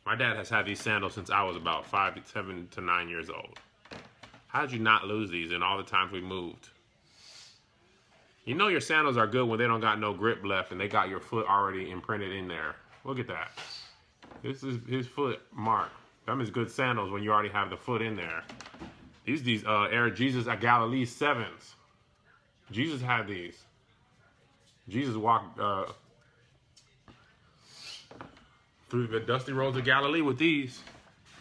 My dad has had these sandals since I was about 7 to 9 years old. How did you not lose these in all the times we moved? You know your sandals are good when they don't got no grip left and they got your foot already imprinted in there. Look at that. This is his foot mark. Them is good sandals when you already have the foot in there. These Air Jesus at Galilee 7s. Jesus had these. Jesus walked through the dusty roads of Galilee with these.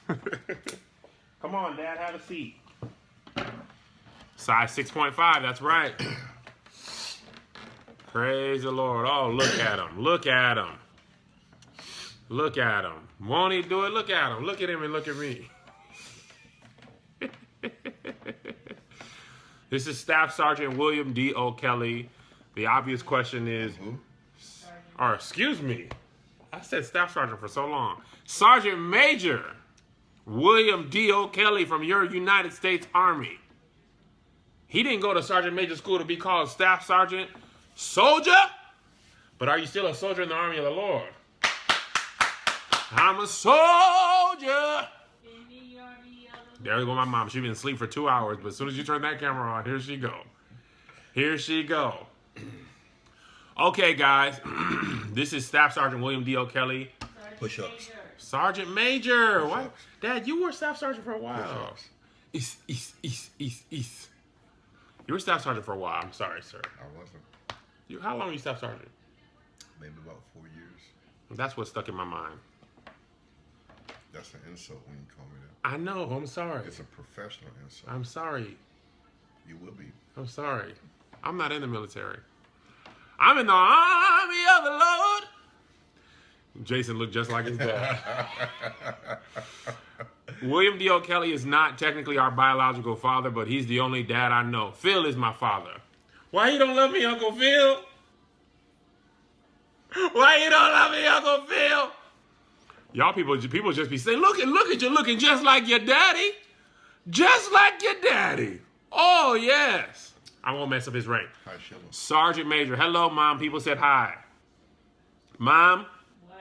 Come on, Dad, have a seat. Size 6.5, that's right. Praise the Lord. Oh, look at him. Look at him. Look at him. Won't he do it? Look at him. Look at him and look at me. This is Staff Sergeant William D. O'Kelly. The obvious question is, or excuse me, I said Staff Sergeant for so long. Sergeant Major William D. O'Kelly from your United States Army. He didn't go to Sergeant Major school to be called Staff Sergeant Soldier, but are you still a soldier in the army of the Lord? I'm a soldier. There you go, my mom. She's been asleep for 2 hours, but as soon as you turn that camera on, here she go. Here she go. Okay, guys. This is Staff Sergeant William D. O'Kelly. Push-ups. Sergeant Major. What? Dad, you were Staff Sergeant for a while. East. You were Staff Sergeant for a while. I'm sorry, sir. I wasn't. How long were you Staff Sergeant? Maybe about 4 years. That's what stuck in my mind. That's an insult when you call me that. I know. I'm sorry. It's a professional insult. I'm sorry. You will be. I'm sorry. I'm not in the military. I'm in the army of the Lord. Jason looked just like his dad. William D. O'Kelly is not technically our biological father, but he's the only dad I know. Phil is my father. Why you don't love me, Uncle Phil? Why you don't love me, Uncle Phil? Y'all people just be saying, look at you looking just like your daddy. Just like your daddy. Oh, yes. I won't mess up his rank. Hi, Sheila. Sergeant Major. Hello, Mom. People said hi. Mom? What?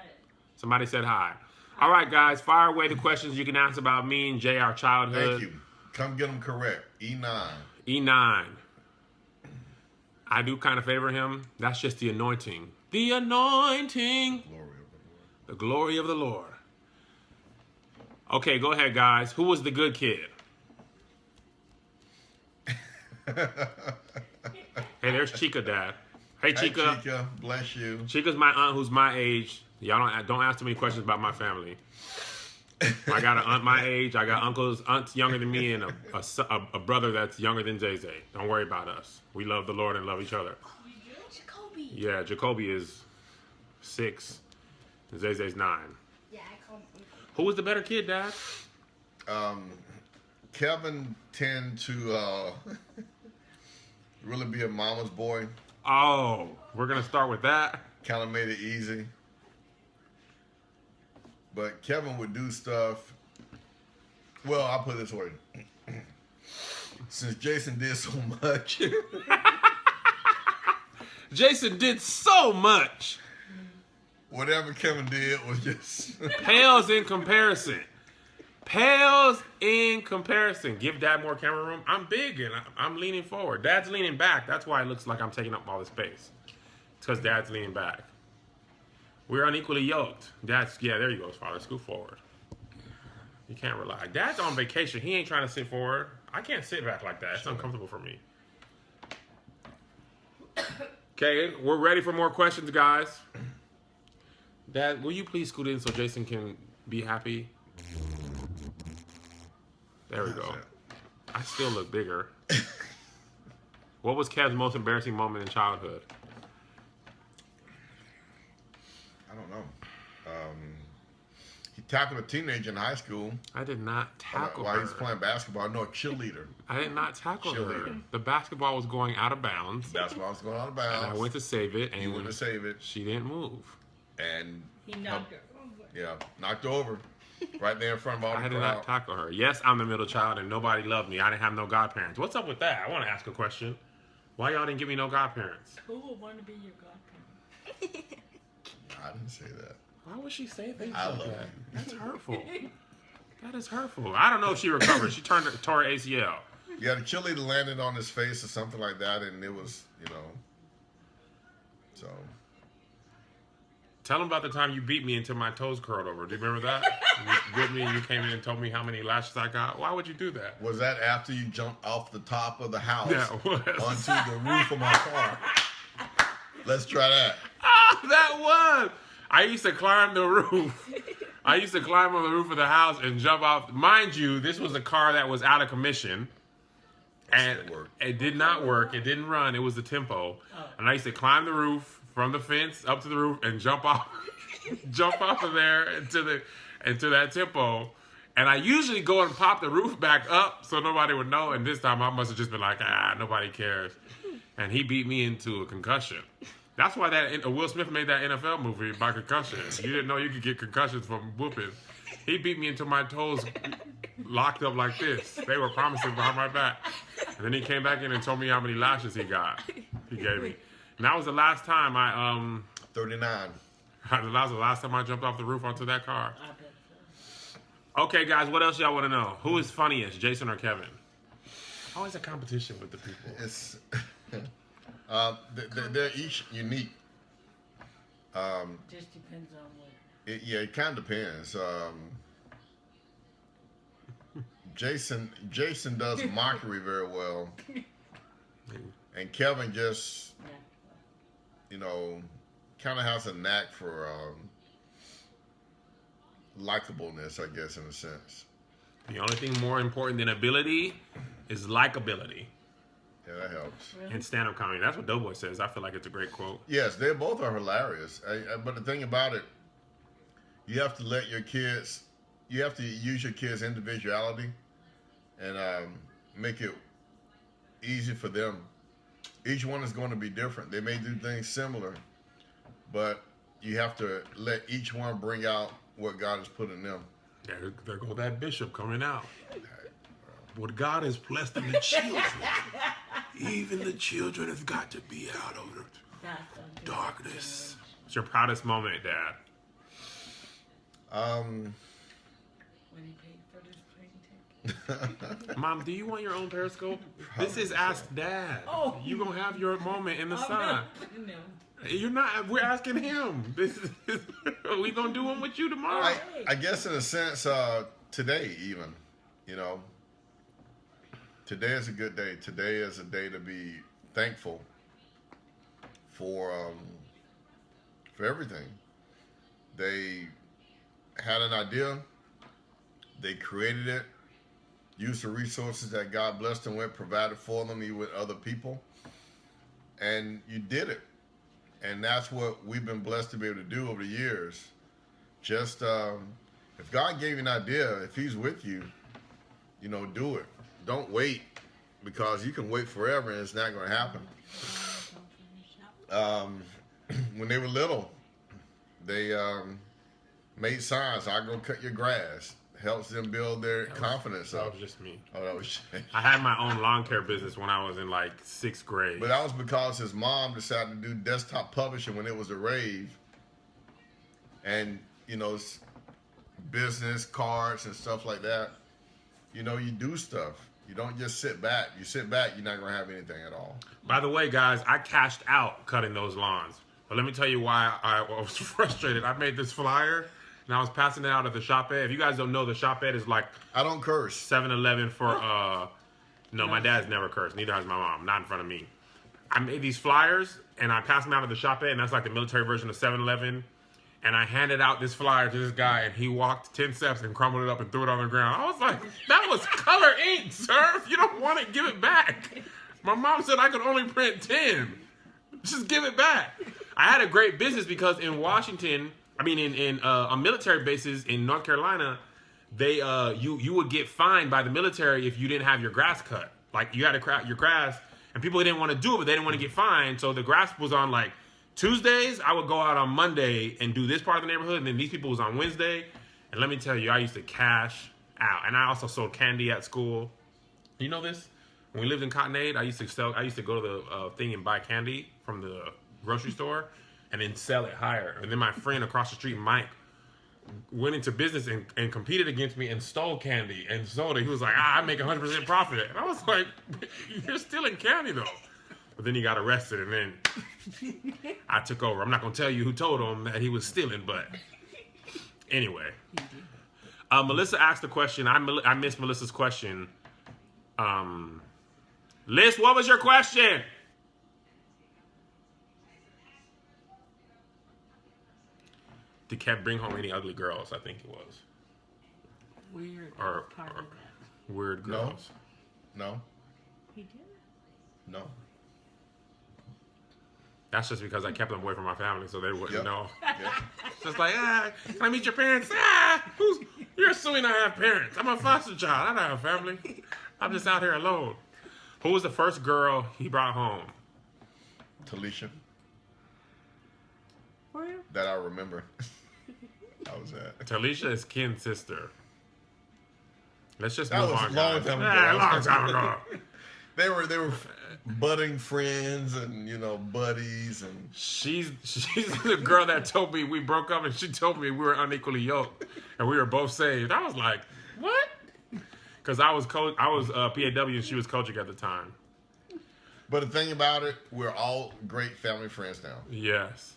Somebody said hi. All right, guys. Fire away the questions you can ask about me and Jay, our childhood. Thank you. Come get them correct. E9. E9. I do kind of favor him. That's just the anointing. The anointing. Glory of the Lord. The glory of the Lord. Okay, go ahead, guys. Who was the good kid? Hey, there's Chica, Dad. Hey, Chica. Hi, Chica. Bless you. Chica's my aunt who's my age. Y'all don't ask too many questions about my family. I got an aunt my age. I got aunts younger than me, and a brother that's younger than Zay Zay. Don't worry about us. We love the Lord and love each other. Jacoby. Yeah, Jacoby is 6. And Zay Zay's 9. Yeah, I call him. Who was the better kid, Dad? Kevin tend to really be a mama's boy. Oh, we're going to start with that? Kind of made it easy. But Kevin would do stuff. Well, I'll put it this way. Since Jason did so much. Jason did so much. Whatever Kevin did was just... Pales in comparison. Pales in comparison. Give Dad more camera room. I'm big and I'm leaning forward. Dad's leaning back. That's why it looks like I'm taking up all the space. It's because Dad's leaning back. We're unequally yoked. Dad's, yeah, there you go, Father. Scoot forward. You can't rely. Dad's on vacation. He ain't trying to sit forward. I can't sit back like that. It's uncomfortable for me. Okay, we're ready for more questions, guys. Dad, will you please scoot in so Jason can be happy? There we go. I still look bigger. What was Kev's most embarrassing moment in childhood? I don't know. He tackled a teenager in high school. I did not tackle while her. he was playing basketball. No, a cheerleader. I did not tackle her. Cheerleader. The basketball was going out of bounds. Basketball was going out of bounds. And I went to save it. And he went to save it. She didn't move. And He knocked her over. Yeah, knocked her over. Right there in front of all the I did crowd. not tackle her. Yes, I'm the middle child and nobody loved me. I didn't have no godparents. What's up with that? I want to ask a question. Why y'all didn't give me no godparents? Who would want to be your godparent? I didn't say that. Why would she say things I like love that? you. That's hurtful. That is hurtful. I don't know if she recovered. She tore her ACL. Yeah, the cheerleader landed on his face or something like that, and it was, so. Tell him about the time you beat me until my toes curled over. Do you remember that? You whipped me and you came in and told me how many lashes I got. Why would you do that? Was that after you jumped off the top of the house Yeah, it was. onto the roof of my car? Let's try that. Ah, that was. I used to climb the roof. I used to climb on the roof of the house and jump off. Mind you, this was a car that was out of commission. And it did not work. It didn't run. It was the tempo. And I used to climb the roof from the fence up to the roof and jump off of there into that tempo. And I usually go and pop the roof back up so nobody would know. And this time I must have just been like, nobody cares. And he beat me into a concussion. That's why that Will Smith made that NFL movie by concussion. You didn't know you could get concussions from whooping. He beat me until my toes locked up like this. They were promising behind my back. And then he came back in and told me how many lashes he gave me. And that was the last time 39. That was the last time I jumped off the roof onto that car. I bet so. Okay, guys, what else y'all want to know? Who is funniest, Jason or Kevin? Always a competition with the people. It's they're each unique. Just depends on what. It kind of depends. Jason does mockery very well, and Kevin just, kind of has a knack for likableness, I guess, in a sense. The only thing more important than ability is likability. Yeah, that helps. Really? In stand-up comedy. That's what Doughboy says. I feel like it's a great quote. Yes, they both are hilarious. But the thing about it, you have to let your kids, you have to use your kids' individuality and make it easy for them. Each one is going to be different. They may do things similar, but you have to let each one bring out what God has put in them. There go that bishop coming out. What God has blessed in the children, even the children have got to be out of the darkness. What's your proudest moment, Dad? When he paid for this plane ticket. Mom, do you want your own Periscope? This is Ask Dad. Oh. You gonna have your moment in the I'm sun. not putting them. You're not. We're asking him. We gonna do one with you tomorrow. I guess in a sense, today even, today is a good day. Today is a day to be thankful for everything. They had an idea. They created it. Used the resources that God blessed them with, provided for them, even with other people. And you did it. And that's what we've been blessed to be able to do over the years. Just, if God gave you an idea, if he's with you, do it. Don't wait, because you can wait forever and it's not going to happen. When they were little, they made signs. I go cut your grass. Helps them build their confidence That up. was just me. Oh, that was I had my own lawn care business when I was in like 6th grade. But that was because his mom decided to do desktop publishing when it was a rave. And, business cards and stuff like that. You do stuff. You don't just sit back. You sit back, you're not going to have anything at all. By the way, guys, I cashed out cutting those lawns. But let me tell you why I was frustrated. I made this flyer, and I was passing it out at the shop ed. If you guys don't know, the shop ed is like I don't curse. 7-Eleven for, no, my dad's never cursed. Neither has my mom. Not in front of me. I made these flyers, and I passed them out at the shop ed, and that's like the military version of 7-Eleven. And I handed out this flyer to this guy, and he walked 10 steps and crumbled it up and threw it on the ground. I was like, that was color ink, sir. If you don't want it, give it back. My mom said I could only print 10. Just give it back. I had a great business because in Washington, on military bases in North Carolina, they you would get fined by the military if you didn't have your grass cut. Like, you had to cut your grass, and people didn't want to do it, but they didn't want to get fined. So the grass was on like Tuesdays. I would go out on Monday and do this part of the neighborhood, and then these people was on Wednesday. And let me tell you, I used to cash out, and I also sold candy at school. You know this? When we lived in Cotton Aid, I used to go to the thing and buy candy from the grocery store, and then sell it higher. And then my friend across the street, Mike, went into business and competed against me and stole candy and sold it. He was like, I make 100% profit. And I was like, you're stealing candy though. But then he got arrested, and then I took over. I'm not going to tell you who told him that he was stealing, but anyway. Melissa asked a question. I missed Melissa's question. Liz, what was your question? Did Kev bring home any ugly girls? I think it was. Weird. Or Part of that. weird girls. No. He did. No. That's just because I kept them away from my family, so they wouldn't know. Yep. Just like, can I meet your parents? You're assuming I have parents. I'm a foster child. I don't have a family. I'm just out here alone. Who was the first girl he brought home? Talisha. For real? That I remember. I was at. Talisha is Ken's sister. Let's just That move was on, a long guys. time ago. Yeah, a long time ago. They were budding friends and buddies and. She's the girl that told me we broke up, and she told me we were unequally yoked and we were both saved. I was like, what? Because I was PAW and she was coaching at the time. But the thing about it, we're all great family friends now. Yes.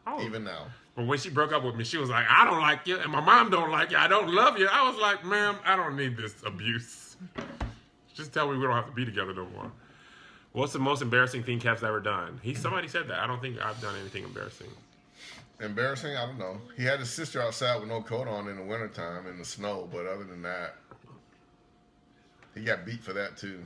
Oh. Even now. But when she broke up with me, she was like, I don't like you, and my mom don't like you. I don't love you. I was like, ma'am, I don't need this abuse. Just tell me we don't have to be together no more. What's the most embarrassing thing Kev's ever done? Somebody said that. I don't think I've done anything embarrassing. Embarrassing? I don't know. He had his sister outside with no coat on in the wintertime in the snow, but other than that, he got beat for that too.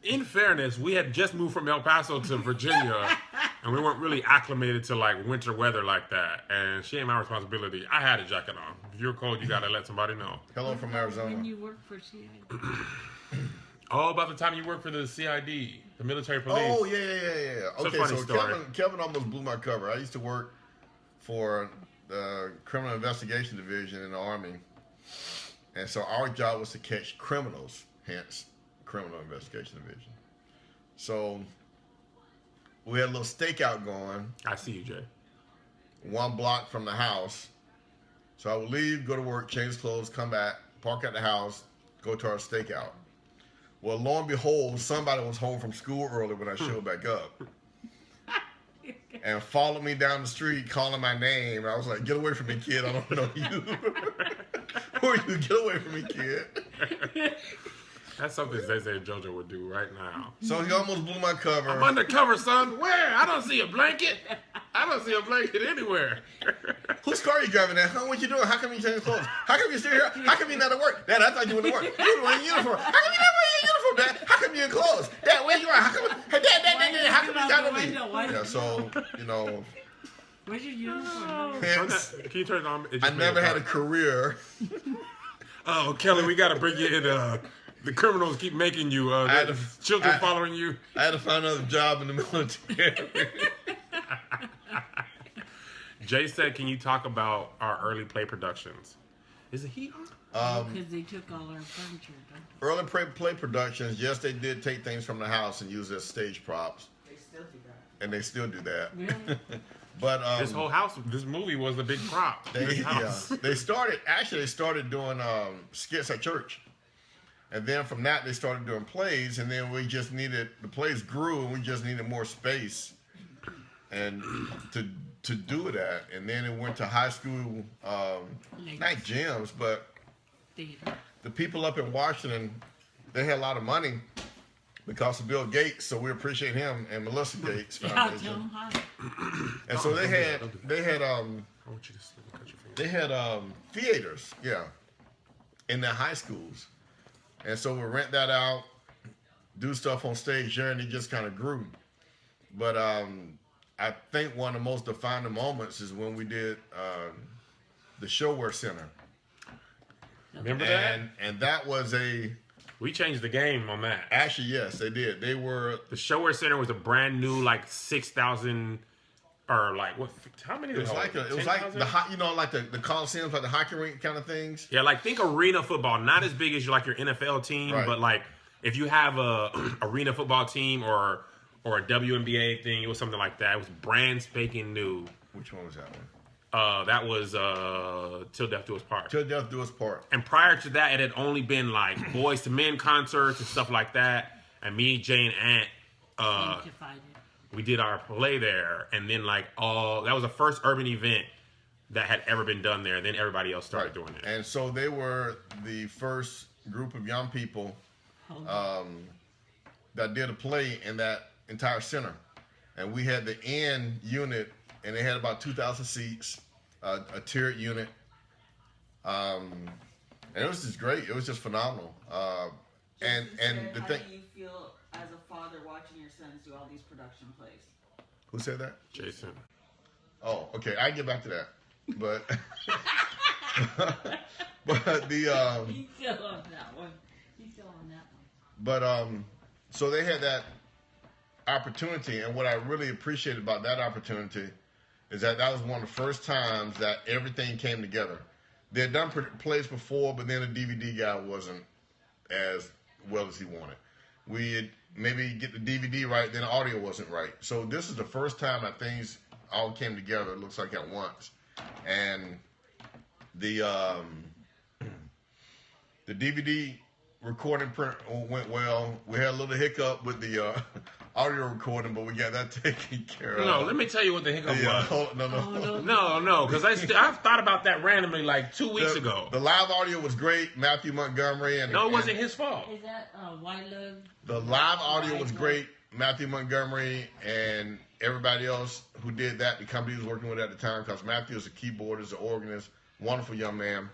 In fairness, we had just moved from El Paso to Virginia, and we weren't really acclimated to like winter weather like that. And she ain't my responsibility. I had a jacket on. If you're cold, you gotta let somebody know. Hello from Arizona. When you work for CID. Oh, about the time you worked for the CID, the military police. Oh yeah. It's a Okay, funny so story. Kevin almost blew my cover. I used to work for the Criminal Investigation Division in the Army, and so our job was to catch criminals. Hence, Criminal Investigation Division. So we had a little stakeout going. I see you, Jay. 1 block from the house. So I would leave, go to work, change clothes, come back, park at the house, go to our stakeout. Well, lo and behold, somebody was home from school early when I showed back up. And followed me down the street calling my name. I was like, get away from me, kid. I don't know you. Who are you? Get away from me, kid. That's something Zay and JoJo would do right now. So he almost blew my cover. I'm undercover, son. Where? I don't see a blanket. I don't see a blanket anywhere. Whose car are you driving at? Huh? What you doing? How come you change clothes? How come you still here? How come you not at work? Dad, I thought you went to work. You were wearing a uniform. How come you not wearing your uniform, Dad? How come you in clothes? Dad, where you are? How come? Hey, Dad, how come you got on me? Yeah, so, Where's your uniform? hence, Can you turn it on? It just I made never it had a dark. career. Oh, Kelly, we got to bring you in. The criminals keep making you. The children following you. I had to find another job in the military. Jay said, can you talk about our early play productions? Is it he? Because they took all our furniture. Early play productions, yes, they did take things from the house and use as stage props. They still do that. And they still do that. Really? But This whole house, this movie was a big prop. This house. they started doing skits at church. And then from that, they started doing plays. And then the plays grew, and we just needed more space and to do it at. And then it went to high school, not gyms, but the people up in Washington, they had a lot of money because of Bill Gates, so we appreciate him and Melissa Gates Foundation. Tell them hi. And so they had I want you to cut your finger. they had theaters, in their high schools. And so we rent that out, do stuff on stage there, and it just kind of grew. But I think one of the most defining moments is when we did the Showwear Center. Remember that? And that was We changed the game on that. actually, yes, they did. They were, The Showwear Center was a brand new, like 6,000, or like what? How many? it was like the the Coliseums, like the hockey rink kind of things. Yeah, like think arena football, not as big as like your NFL team, Right. but like if you have a arena football team or or a WNBA thing. It was something like that. It was brand spanking new. Which one was that one? That was Till Death Do Us Part. Till Death Do Us Part. And prior to that, it had only been like Boys to Men concerts and stuff like that. And me, Jay, and Ant, we did our play there. And then that was the first urban event that had ever been done there. Then everybody else started doing it. And so they were the first group of young people that did a play in that entire center. And we had the end unit, and they had about 2,000 seats, a tiered unit. And it was just great. It was just phenomenal. And the thing. How do you feel as a father watching your sons do all these production plays? Who said that? Jason. Oh, okay. I get back to that, but but the He's still on that one. But so they had that opportunity, and what I really appreciated about that opportunity is that was one of the first times that everything came together. They had done plays before, but then the DVD guy wasn't as well as he wanted. We had maybe get the DVD right, then the audio wasn't right. So this is the first time that things all came together, it looks like at once. And the DVD recording print went well. We had a little hiccup with the audio recording, but we got that taken care of. No, let me tell you what the hiccup was. No, because I've thought about that randomly like 2 weeks ago. The live audio was great. Matthew Montgomery and no, it wasn't his fault. Is that White Love? The live audio was great. Matthew Montgomery and everybody else who did that, the company he was working with at the time, because Matthew is a keyboardist, an organist, wonderful young man,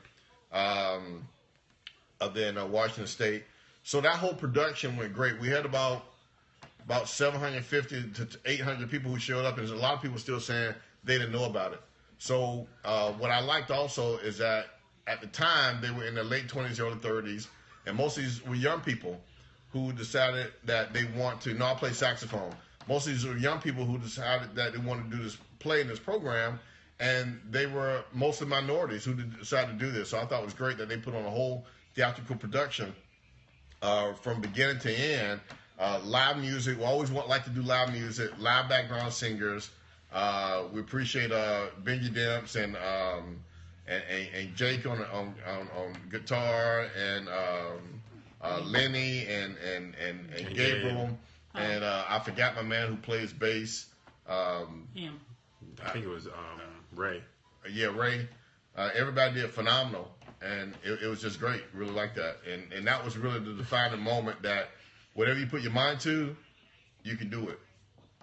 up there in Washington State. So that whole production went great. We had about 750 to 800 people who showed up, and there's a lot of people still saying they didn't know about it. So what I liked also is that at the time they were in their late 20s, early 30s, and most of these were young people who decided that they want to. I play saxophone. Most of these were young people who decided that they wanted to do this, play in this program, and they were mostly minorities who decided to do this. So I thought it was great that they put on a whole theatrical production from beginning to end. Live music. We always like to do live music, live background singers. We appreciate Benji Demps and Jake on guitar, and Lenny and Gabriel, and I forgot my man who plays bass. Him. I think it was Ray. Yeah, Ray. Everybody did phenomenal, and it was just great. Really like that, and that was really the defining moment that whatever you put your mind to, you can do it.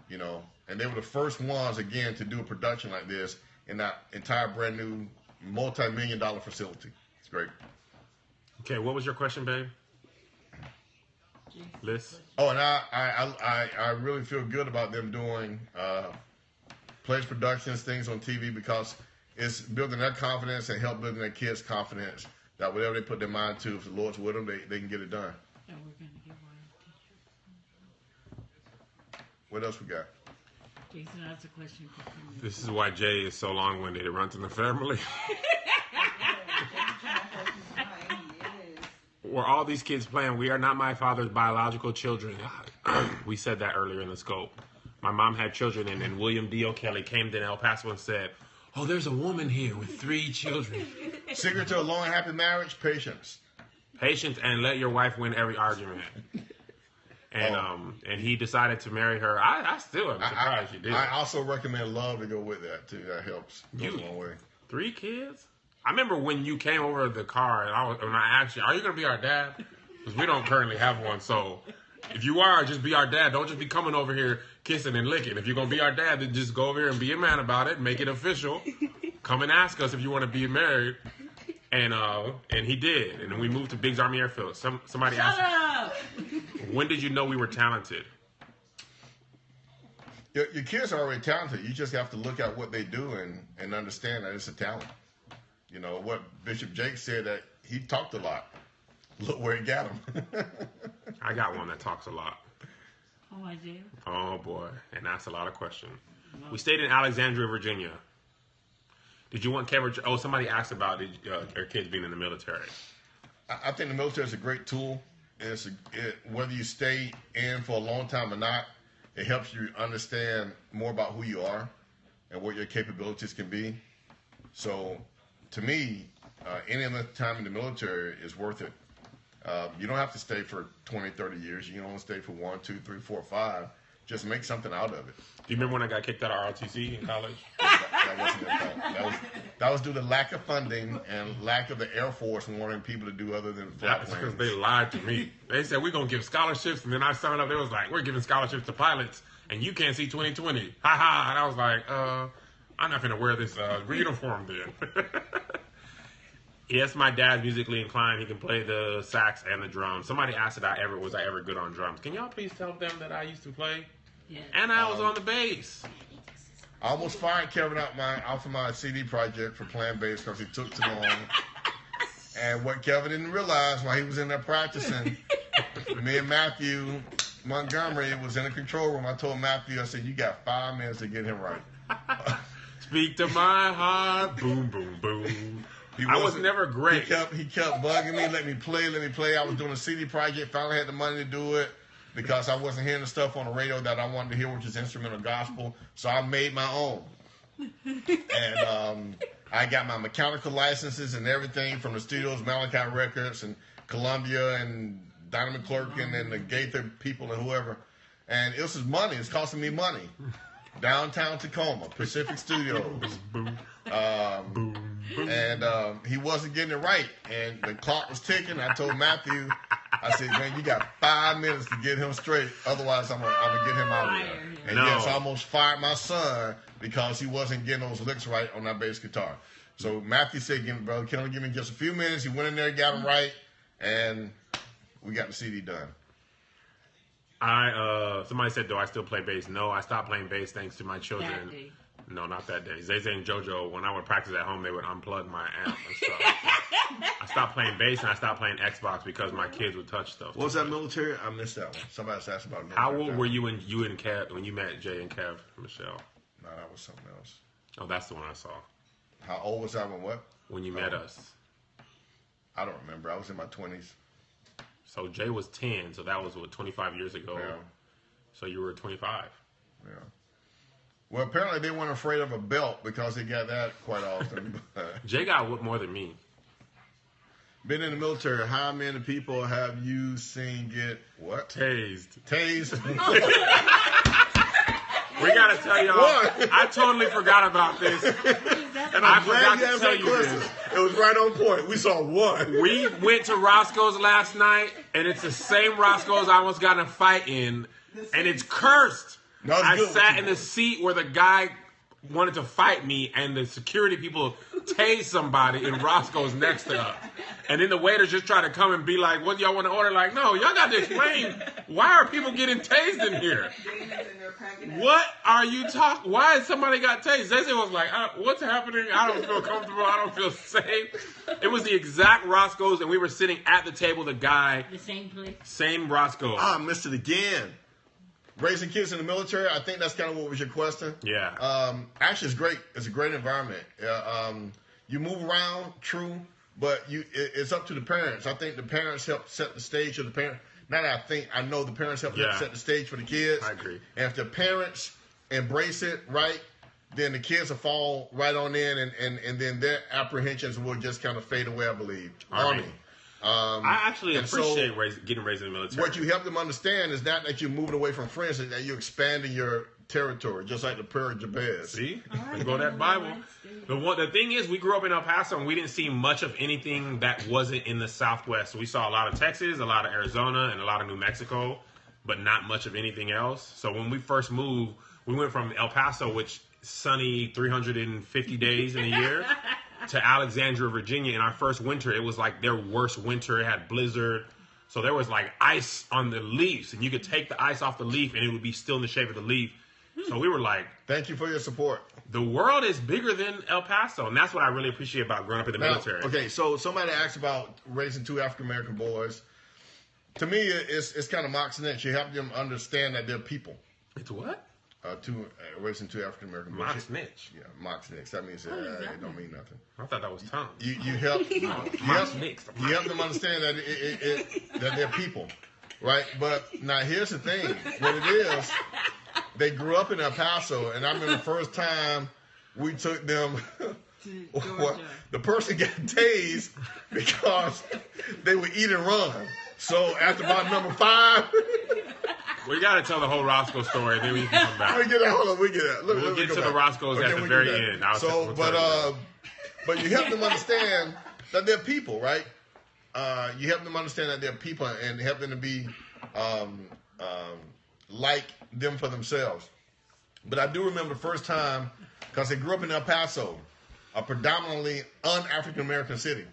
You know, and they were the first ones again to do a production like this in that entire brand new multi-million-dollar facility. It's great. Okay, what was your question, babe? Liz? Oh, and I really feel good about them doing plays, productions, things on TV, because it's building their confidence and help building their kids' confidence that whatever they put their mind to, if the Lord's with them, they can get it done. And we're going to get one. What else we got? Jason asked a question. This is why Jay is so long-winded. It runs in the family. Were all these kids playing, "We are not my father's biological children"? We said that earlier in the scope. My mom had children, and then William D. O'Kelly came to El Paso and said, "Oh, there's a woman here with 3 children." Secret to a long and happy marriage: patience. Patience, and let your wife win every argument. And he decided to marry her. I still am surprised you did. I also recommend love to go with that too. That helps. Goes a long way. 3 kids? I remember when you came over to the car, and I asked you, "Are you going to be our dad?" Because we don't currently have one. So if you are, just be our dad. Don't just be coming over here kissing and licking. If you're going to be our dad, then just go over here and be a man about it. Make it official. Come and ask us if you want to be married. And he did. And then we moved to Biggs Army Airfield. Somebody asked, Shut up! when did you know we were talented? Your kids are already talented. You just have to look at what they do and understand that it's a talent. You know, what Bishop Jake said, that he talked a lot. Look where he got him. I got one that talks a lot. Oh, I do? Oh, boy. And asks a lot of questions. We stayed in Alexandria, Virginia. Did you want Kevin? Oh, somebody asked about your kids being in the military. I think the military is a great tool. Whether you stay in for a long time or not, It helps you understand more about who you are and what your capabilities can be. So, to me, any other time in the military is worth it. You don't have to stay for 20, 30 years. You can only stay for 1, 2, 3, 4, 5. Just make something out of it. Do you remember when I got kicked out of ROTC in college? That wasn't your fault. That was due to lack of funding and lack of the Air Force wanting people to do other than fly That's planes. because they lied to me. They said, we're going to give scholarships. And then I signed up. They was like, we're giving scholarships to pilots. And you can't see 2020. Ha ha. And I was like, I'm not going to wear this uniform then. Yes, my dad's musically inclined. He can play the sax and the drums. Somebody asked if was I ever good on drums. Can y'all please tell them that I used to play? Yeah. And I was on the bass. I almost fired Kevin off of my CD project for playing bass because he took too long. And what Kevin didn't realize while he was in there practicing, me and Matthew Montgomery was in the control room. I told Matthew, I said, you got 5 minutes to get him right. Speak to my heart. Boom, boom, boom. I was never great. He kept bugging me, let me play. I was doing a CD project, finally had the money to do it because I wasn't hearing the stuff on the radio that I wanted to hear, which is instrumental gospel. So I made my own. And I got my mechanical licenses and everything from the studios, Malachi Records and Columbia and Dynamic Clerkin and the Gaither people and whoever. And it was money. It's costing me money. Downtown Tacoma, Pacific Studios. And he wasn't getting it right. And the clock was ticking. I told Matthew, I said, man, you got 5 minutes to get him straight. Otherwise, I'm gonna get him out of there. And yes, I almost fired my son because he wasn't getting those licks right on that bass guitar. So Matthew said, brother, can you give me just a few minutes? He went in there, got him right, and we got the CD done. Somebody said, do I still play bass? No, I stopped playing bass thanks to my children. That day. No, not that day. Zay and JoJo, when I would practice at home, they would unplug my amp and stuff. I stopped playing bass and I stopped playing Xbox because my kids would touch stuff. What was that military? I missed that one. Somebody asked about military. How old were you and Kev when you met Jay and Kev, Michelle? No, that was something else. Oh, that's the one I saw. How old was I when what? When you met us. I don't remember. I was in my 20s. So Jay was 10, so that was, 25 years ago? Yeah. So you were 25. Yeah. Well, apparently they weren't afraid of a belt because they got that quite often. Jay got whooped more than me. Been in the military, how many people have you seen get what? Tased. Tased. We gotta tell y'all. What? I totally forgot about this, and I forgot to tell you this. It was right on point. We saw one. We went to Roscoe's last night, and it's the same Roscoe's I almost got in a fight in, and it's cursed. I sat in the seat where the guy wanted to fight me, and the security people tased somebody in Roscoe's next to us. And then the waiters just try to come and be like, what do y'all want to order? Like, no, y'all got to explain, why are people getting tased in here? What are you talking? Why has somebody got tased? Zay was like, what's happening? I don't feel comfortable. I don't feel safe. It was the exact Roscoe's, and we were sitting at the table, the guy. The same place? Same Roscoe's. I missed it again. Raising kids in the military, I think that's kind of what was your question. Yeah. Actually, it's great. It's a great environment. You move around, true, but it's up to the parents. I think the parents help set the stage for the parents. Not that I know the parents help set the stage for the kids. I agree. And if the parents embrace it right, then the kids will fall right on in, and then their apprehensions will just kind of fade away, I believe. Army. I actually appreciate getting raised in the military. What you help them understand is not that you're moving away from friends, that you're expanding your territory, just like the prayer of Jabez. See? There go that Bible. The thing is, we grew up in El Paso, and we didn't see much of anything that wasn't in the Southwest. We saw a lot of Texas, a lot of Arizona, and a lot of New Mexico, but not much of anything else. So when we first moved, we went from El Paso, which sunny 350 days in a year, to Alexandria, Virginia. In our first winter, it was like their worst winter. It had blizzard. So there was like ice on the leaves, and you could take the ice off the leaf, and it would be still in the shape of the leaf. So we were like, thank you for your support. The world is bigger than El Paso, and that's what I really appreciate about growing up in the military. Okay, so somebody asked about raising 2 African-American boys. To me, it's kind of mox and you help them understand that they're people. It's what? Raising 2 African-American boys. Mock snitch. Yeah, mock snitch. That means it don't mean nothing. I thought that was tongue. You help you help them understand that that they're people, right? But now here's the thing: what it is, they grew up in El Paso, and I remember the first time we took them. Well, the person got tased because they would eat and run. So after about number 5, We got to tell the whole Roscoe story, then we can come back. we get that. Hold on, we get that. We'll get to the Roscoes at the very end. But you help them understand that they're people, right? You help them understand that they're people and help them to be like them for themselves. But I do remember the first time, because they grew up in El Paso, a predominantly un-African American city.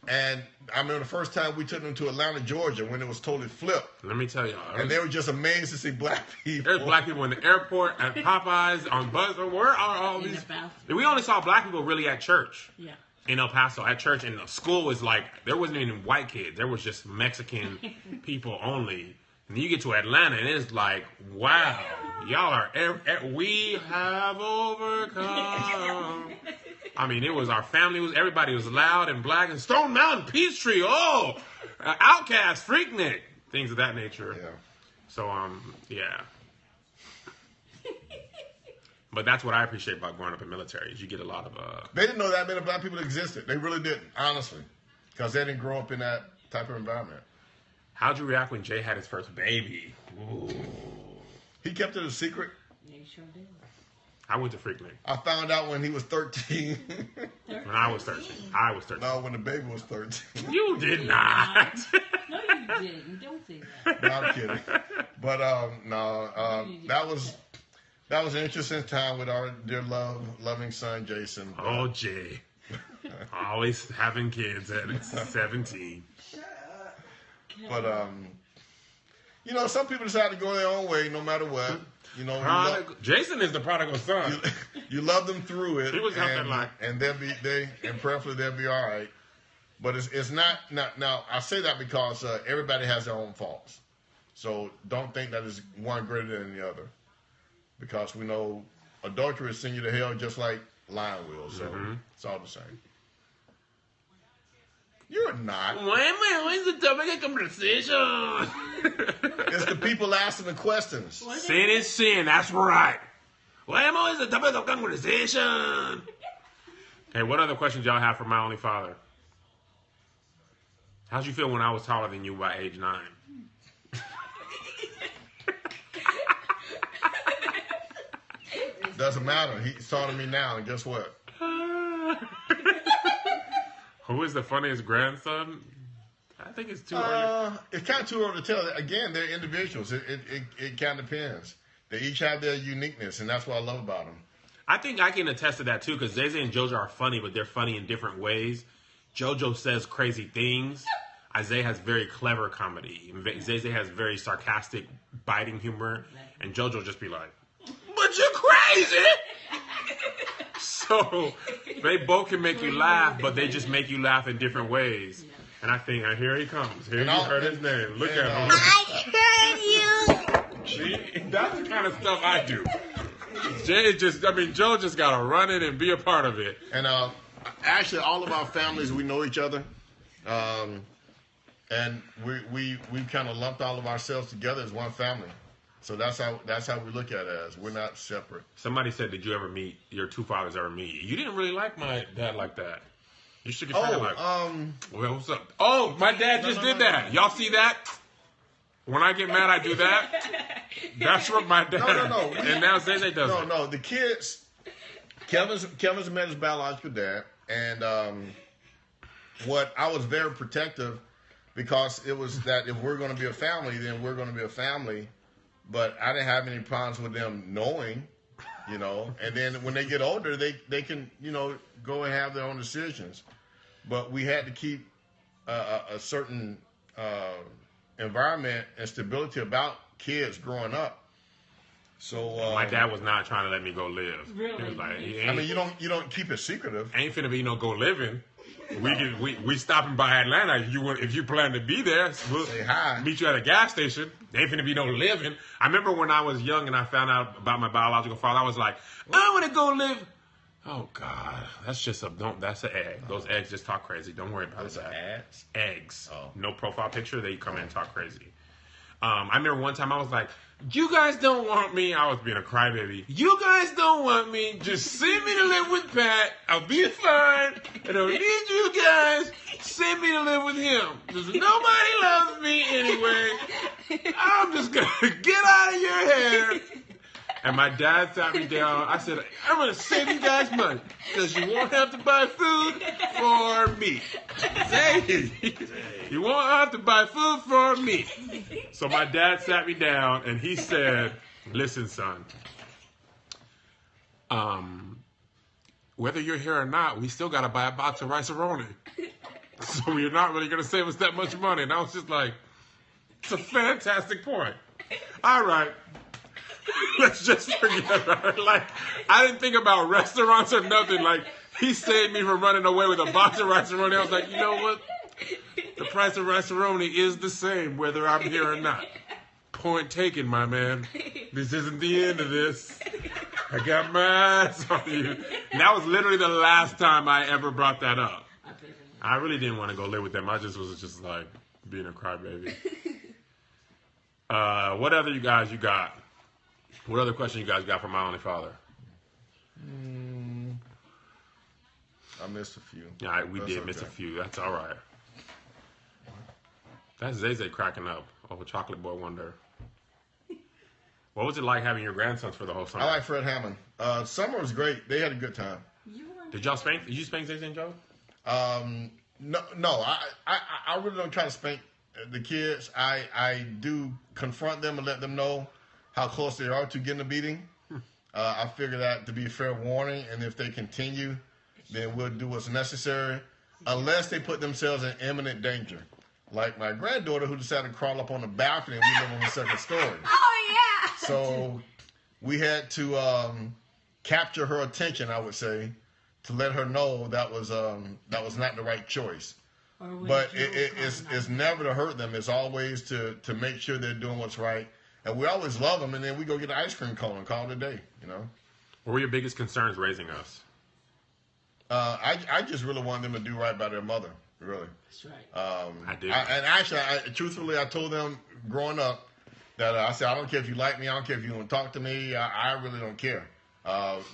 And I remember the first time we took them to Atlanta, Georgia, when it was totally flipped. Let me tell y'all. And they were just amazed to see black people. There's black people in the airport, at Popeyes, on Buzz. Where are all these? We only saw black people really at church. Yeah. In El Paso, at church, and the school was like, there wasn't even white kids. There was just Mexican people only. And you get to Atlanta, and it's like, wow, y'all are, we have overcome. I mean, it was our family, everybody was loud and black, and Stone Mountain, Peachtree, Outcast, Freaknik, things of that nature. Yeah. So, yeah. But that's what I appreciate about growing up in military, is you get a lot of... They didn't know that many black people existed. They really didn't, honestly. Because they didn't grow up in that type of environment. How'd you react when Jay had his first baby? Ooh. He kept it a secret. Yeah, you sure did. I went to Freaknik. I found out when he was 13. When I was 13. I was 13. No, when the baby was 13. You did not. No, you didn't. Don't say that. No, I'm kidding. But that was an interesting time with our dear loving son Jason. Oh, Jay. Always having kids at 17. But some people decide to go their own way no matter what. Jason is the prodigal son. You love them through it. He was out there like, and prayerfully they'll be all right. But it's not now. I say that because everybody has their own faults. So don't think that is one greater than the other, because we know adultery will send you to hell just like lying will. So It's all the same. You're not. When's the topic of conversation? It's the people asking the questions. Sin is sin. That's right. When is the topic of conversation? Hey, what other questions y'all have for my only father? How'd you feel when I was taller than you by age 9? Doesn't matter. He's taller than me now, and guess what? Who is the funniest grandson? I think it's too early. It's kind of too early to tell. Again, they're individuals. It kind of depends. They each have their uniqueness, and that's what I love about them. I think I can attest to that, too, because Zay and JoJo are funny, but they're funny in different ways. JoJo says crazy things. Isaiah has very clever comedy. Zay has very sarcastic, biting humor. And JoJo just be like, but you're crazy! So they both can make you laugh, but they just make you laugh in different ways. And I think, here he comes. Here you heard his name. Look at him. I heard you. See, that's the kind of stuff I do. Joe just got to run it and be a part of it. And actually, all of our families, we know each other. And we kind of lumped all of ourselves together as one family. So that's how we look at it, as we're not separate. Somebody said, did you ever meet, your two fathers ever meet? You didn't really like my dad like that. You shook your finger like, well, what's up? Oh, my dad just did that. Y'all see that? When I get mad, I do that. That's what my dad. No. And now Zay does it. No. The kids. Kevin's met his biological dad, and what I was very protective, because it was that if we're going to be a family, then we're going to be a family. But I didn't have any problems with them knowing, And then when they get older, they can go and have their own decisions. But we had to keep a certain environment and stability about kids growing up. So my dad was not trying to let me go live. Really? He was like, you don't keep it secretive. Ain't finna be no go living. We stopping by Atlanta. If you plan to be there, we'll say hi. Meet you at a gas station. Ain't finna be no living. I remember when I was young and I found out about my biological father, I was like, I want to go live. Oh God, that's an egg. Those eggs just talk crazy. Don't worry about Those that. are ads? Eggs. Oh. No profile picture. They come in and talk crazy. I remember one time I was like, you guys don't want me. I was being a crybaby. You guys don't want me. Just send me to live with Pat. I'll be fine. I don't need you guys. Send me to live with him. Because nobody loves me anyway. I'm just going to get out of your hair. And my dad sat me down. I said, I'm going to save you guys money. Because you won't have to buy food for me. You won't have to buy food for me. So my dad sat me down and he said, listen, son, whether you're here or not, we still got to buy a box of rice-a-roni. So you're not really going to save us that much money. And I was just like, it's a fantastic point. All right. Let's just forget about it. Like, I didn't think about restaurants or nothing. Like, he saved me from running away with a box of rice-a-roni. I was like, you know what? The price of rice-a-roni is the same whether I'm here or not. Point taken, my man. This isn't the end of this. I got my eyes on you. And that was literally the last time I ever brought that up. I really didn't want to go live with them. I just was just like being a crybaby. What other you got? What other question you guys got for my only father? I missed a few. Yeah, we did miss a few. That's all right. That's Zay cracking up over Chocolate Boy Wonder. What was it like having your grandsons for the whole summer? I like Fred Hammond. Summer was great. They had a good time. Did y'all spank? Did you spank Zay and Joe? No. I really don't try to spank the kids. I do confront them and let them know how close they are to getting a beating. I figure that to be a fair warning, and if they continue, then we'll do what's necessary, unless they put themselves in imminent danger. Like my granddaughter who decided to crawl up on the balcony and we live on the second story. Oh, yeah. So we had to capture her attention, I would say, to let her know that was not the right choice. But it's never to hurt them. It's always to make sure they're doing what's right. And we always love them, and then we go get an ice cream cone and call it a day, you know. What were your biggest concerns raising us? I just really wanted them to do right by their mother, really. That's right. I did. And actually, truthfully, I told them growing up that I said, I don't care if you like me, I don't care if you want to talk to me, I really don't care.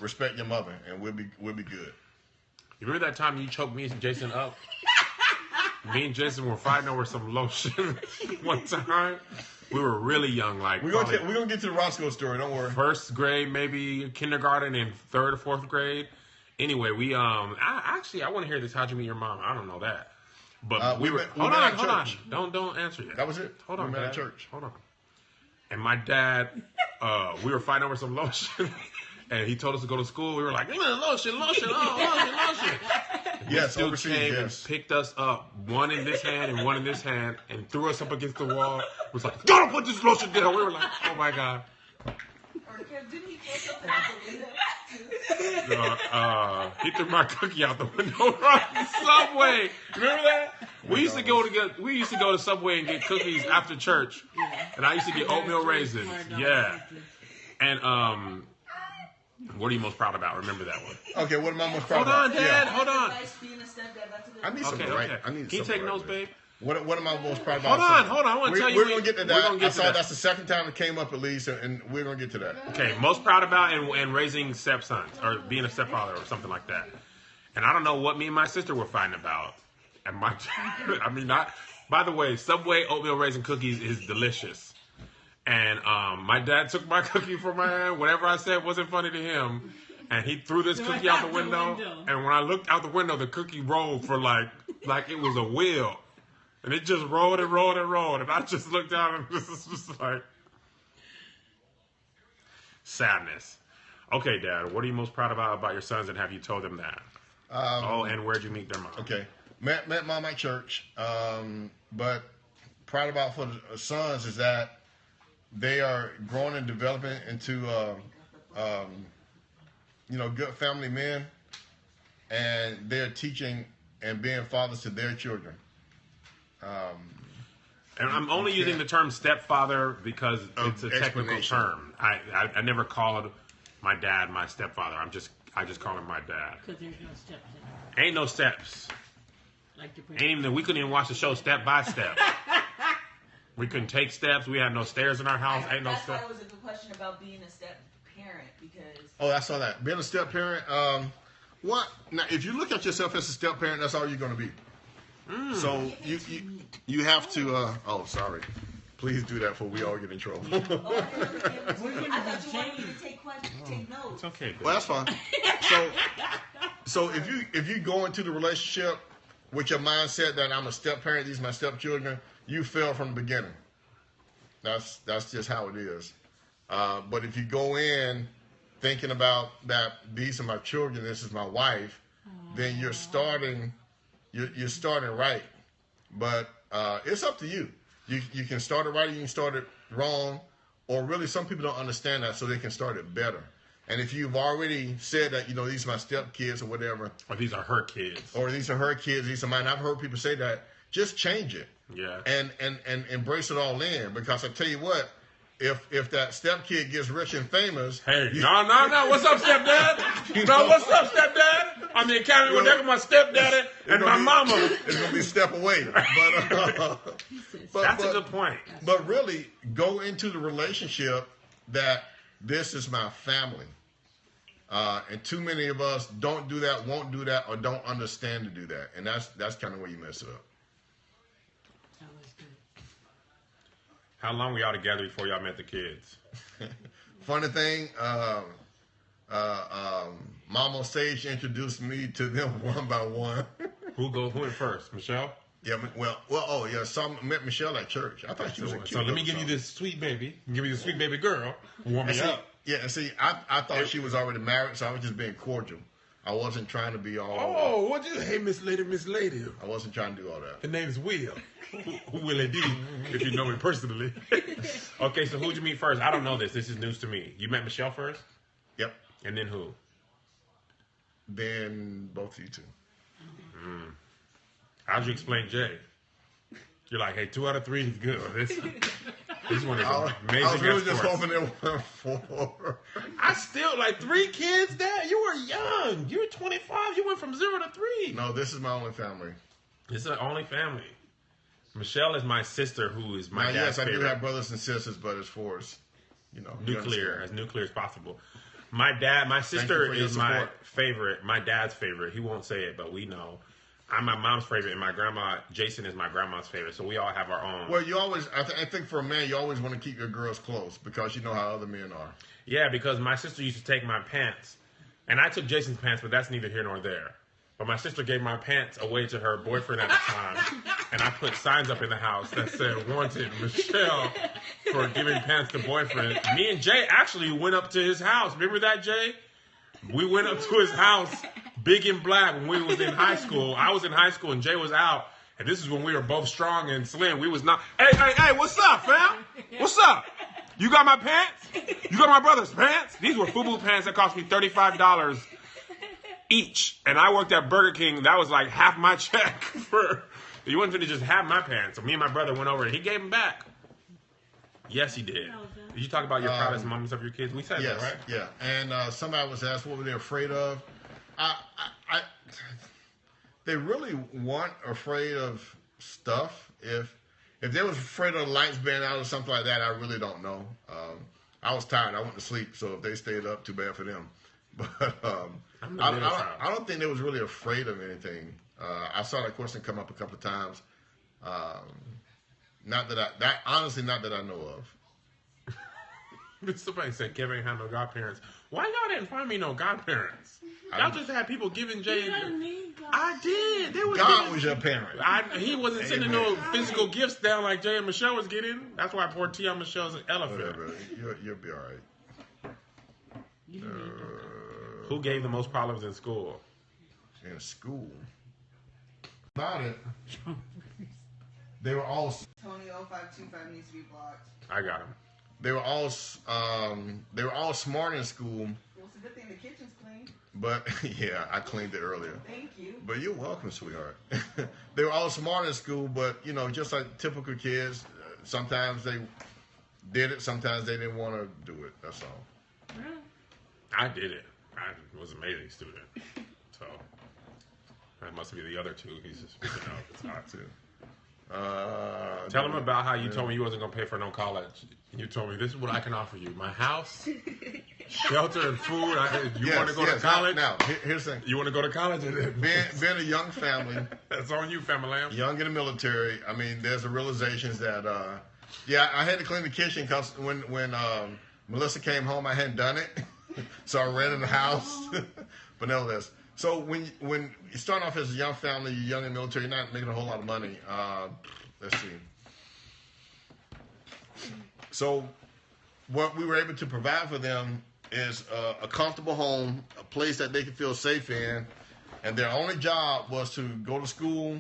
Respect your mother, and we'll be good. You remember that time you choked me and Jason up? Me and Jason were fighting over some lotion one time. We were really young, like we're gonna get to the Roscoe story. Don't worry. First grade, maybe kindergarten, and third or fourth grade. Anyway, we I want to hear this. How'd you meet your mom? I don't know that, but we were. Hold on. Don't answer yet. That was it. Hold on, we met Dad. at church. Hold on. And my dad, we were fighting over some lotion, and he told us to go to school. We were like, lotion. Yes, Still overseas. came and Yes. picked us up, one in this hand and one in this hand, and threw us up against the wall. Was like, don't put this lotion down. We were like, oh my god. Didn't he throw something out the window? He threw my cookie out the window from Subway. Remember that? We used to go to Subway and get cookies after church, and I used to get oatmeal raisins. Yeah, and what are you most proud about? Remember that one. Okay, what am I most proud Hold on, about? Dad. Yeah. Hold on. I need some Okay. right. I need Can you some take right, notes, babe. babe? What am I most proud about? Hold on. I want to tell you. We're going to get to that. We're gonna get to that. That's the second time it came up at least, and we're going to get to that. Okay, most proud about and raising stepsons or being a stepfather or something like that. And I don't know what me and my sister were fighting about. And by the way, Subway oatmeal raisin cookies is delicious. And my dad took my cookie from my hand. Whatever I said wasn't funny to him. And he threw this cookie out the window. And when I looked out the window, the cookie rolled for like it was a wheel. And it just rolled and rolled and rolled. And I just looked down and this is just like sadness. Okay, Dad, what are you most proud about your sons, and have you told them that? And where'd you meet their mom? Okay. Met mom at church. But proud about for the sons is that they are growing and developing into good family men, and they're teaching and being fathers to their children. And I'm only using the term stepfather because it's a technical term. I never called my dad my stepfather. I just call him my dad. Because there's no steps in it. Ain't no steps. Like the We couldn't even watch the show Step by Step. We couldn't take steps. We had no stairs in our house. Ain't no That's why steps. it was a good question about being a step parent because. Oh, I saw that. Being a step parent. What now? If you look at yourself as a step parent, that's all you're going to be. So you have to. Oh, sorry. Please do that before we all get in trouble. I thought you wanted me to take notes. It's okay. Baby. Well, that's fine. So if you go into the relationship with your mindset that I'm a step parent, these are my stepchildren, you fail from the beginning. That's just how it is. But if you go in thinking about that these are my children, this is my wife, then you're starting right. But it's up to you. You can start it right, or you can start it wrong, or really some people don't understand that, so they can start it better. And if you've already said that, these are my stepkids or whatever, Or these are her kids. or these are her kids, these are mine. I've heard people say that. Just change it. Yeah. And embrace it all in, because I tell you what, if that stepkid gets rich and famous, Hey, no. What's up, stepdad? No, what's up, stepdad? I'm the academy with my stepdaddy and my mama. It's gonna be a step away. But That's a good point. But really, go into the relationship that this is my family. And too many of us don't do that, won't do that, or don't understand to do that. And that's kind of where you mess it up. How long were y'all together before y'all met the kids? Funny thing, Mama Sage introduced me to them one by one. Who went first? Michelle? Yeah, so I met Michelle at church. I thought she was a cute. So let me give you this sweet baby. Give me the sweet baby girl. Warm me up. Yeah, see, I thought she was already married, so I was just being cordial. I wasn't trying to be all. Oh, what you? Hey, Miss Lady. I wasn't trying to do all that. The name's Will. Who will it be? If you know me personally. Okay, so who'd you meet first? I don't know this. This is news to me. You met Michelle first? Yep. And then who? Then both of you two. How'd you explain Jay? You're like, hey, 2 out of 3 is good. This one is amazing. I was really just hoping it went 4. I still, 3 kids, Dad? You were young. You were 25. You went from 0 to 3. No, this is my only family. This is the only family. Michelle is my sister, who is my dad's yes, I favorite. do have brothers and sisters, but as far as, nuclear as possible. My sister is my favorite, my dad's favorite. He won't say it, but we know. I'm my mom's favorite, and my grandma, Jason, is my grandma's favorite. So we all have our own. Well, you always, I think for a man, you always want to keep your girls close because you know how other men are. Yeah, because my sister used to take my pants, and I took Jason's pants, but that's neither here nor there. But my sister gave my pants away to her boyfriend at the time, and I put signs up in the house that said, "Wanted Michelle for giving pants to boyfriend." Me and Jay actually went up to his house. Remember that, Jay? We went up to his house, big and black, when we was in high school. I was in high school, and Jay was out. And this is when we were both strong and slim. We was not, hey, what's up, fam? What's up? You got my pants? You got my brother's pants? These were FUBU pants that cost me $35 each. And I worked at Burger King. That was like half my check for, you wasn't going to just have my pants. So me and my brother went over and he gave them back. Yes, he did. Did you talk about your proudest moments of your kids? We said that, right? Yeah. And somebody was asked what were they afraid of. They really weren't afraid of stuff. If they was afraid of the lights being out or something like that, I really don't know. I was tired. I went to sleep. So if they stayed up, too bad for them. But I don't think they was really afraid of anything. I saw that question come up a couple of times. Honestly, not that I know of. Somebody said Kevin ain't had no godparents. Why y'all didn't find me no godparents? Y'all just had people giving Jay. I did. God was your parent. He wasn't sending no physical gifts down like Jay and Michelle was getting. That's why I poured tea on Michelle's elephant. Whatever. You'll be all right. Who gave the most problems in school? In school. About it. They were all. Tony 0525 needs to be blocked. I got him. They were all smart in school. Well, it's a good thing the kitchen's clean. But yeah, I cleaned it earlier. Thank you. But you're welcome, sweetheart. They were all smart in school, but just like typical kids, sometimes they did it, sometimes they didn't want to do it. That's all. Really? I did it. I was an amazing student. So that must be the other two he's just speaking of. It's hard too. Tell them about how you told me you wasn't going to pay for no college. You told me, this is what I can offer you. My house, shelter, and food. You want to go to college? Now, here's the thing. You want to go to college? Being a young family. That's on you, family lamb. Young in the military. I mean, there's a realization that, I had to clean the kitchen because when Melissa came home, I hadn't done it. So I rented the house. But nevertheless. So when you start off as a young family, you're young in the military, you're not making a whole lot of money. Let's see. So what we were able to provide for them is a comfortable home, a place that they can feel safe in, and their only job was to go to school,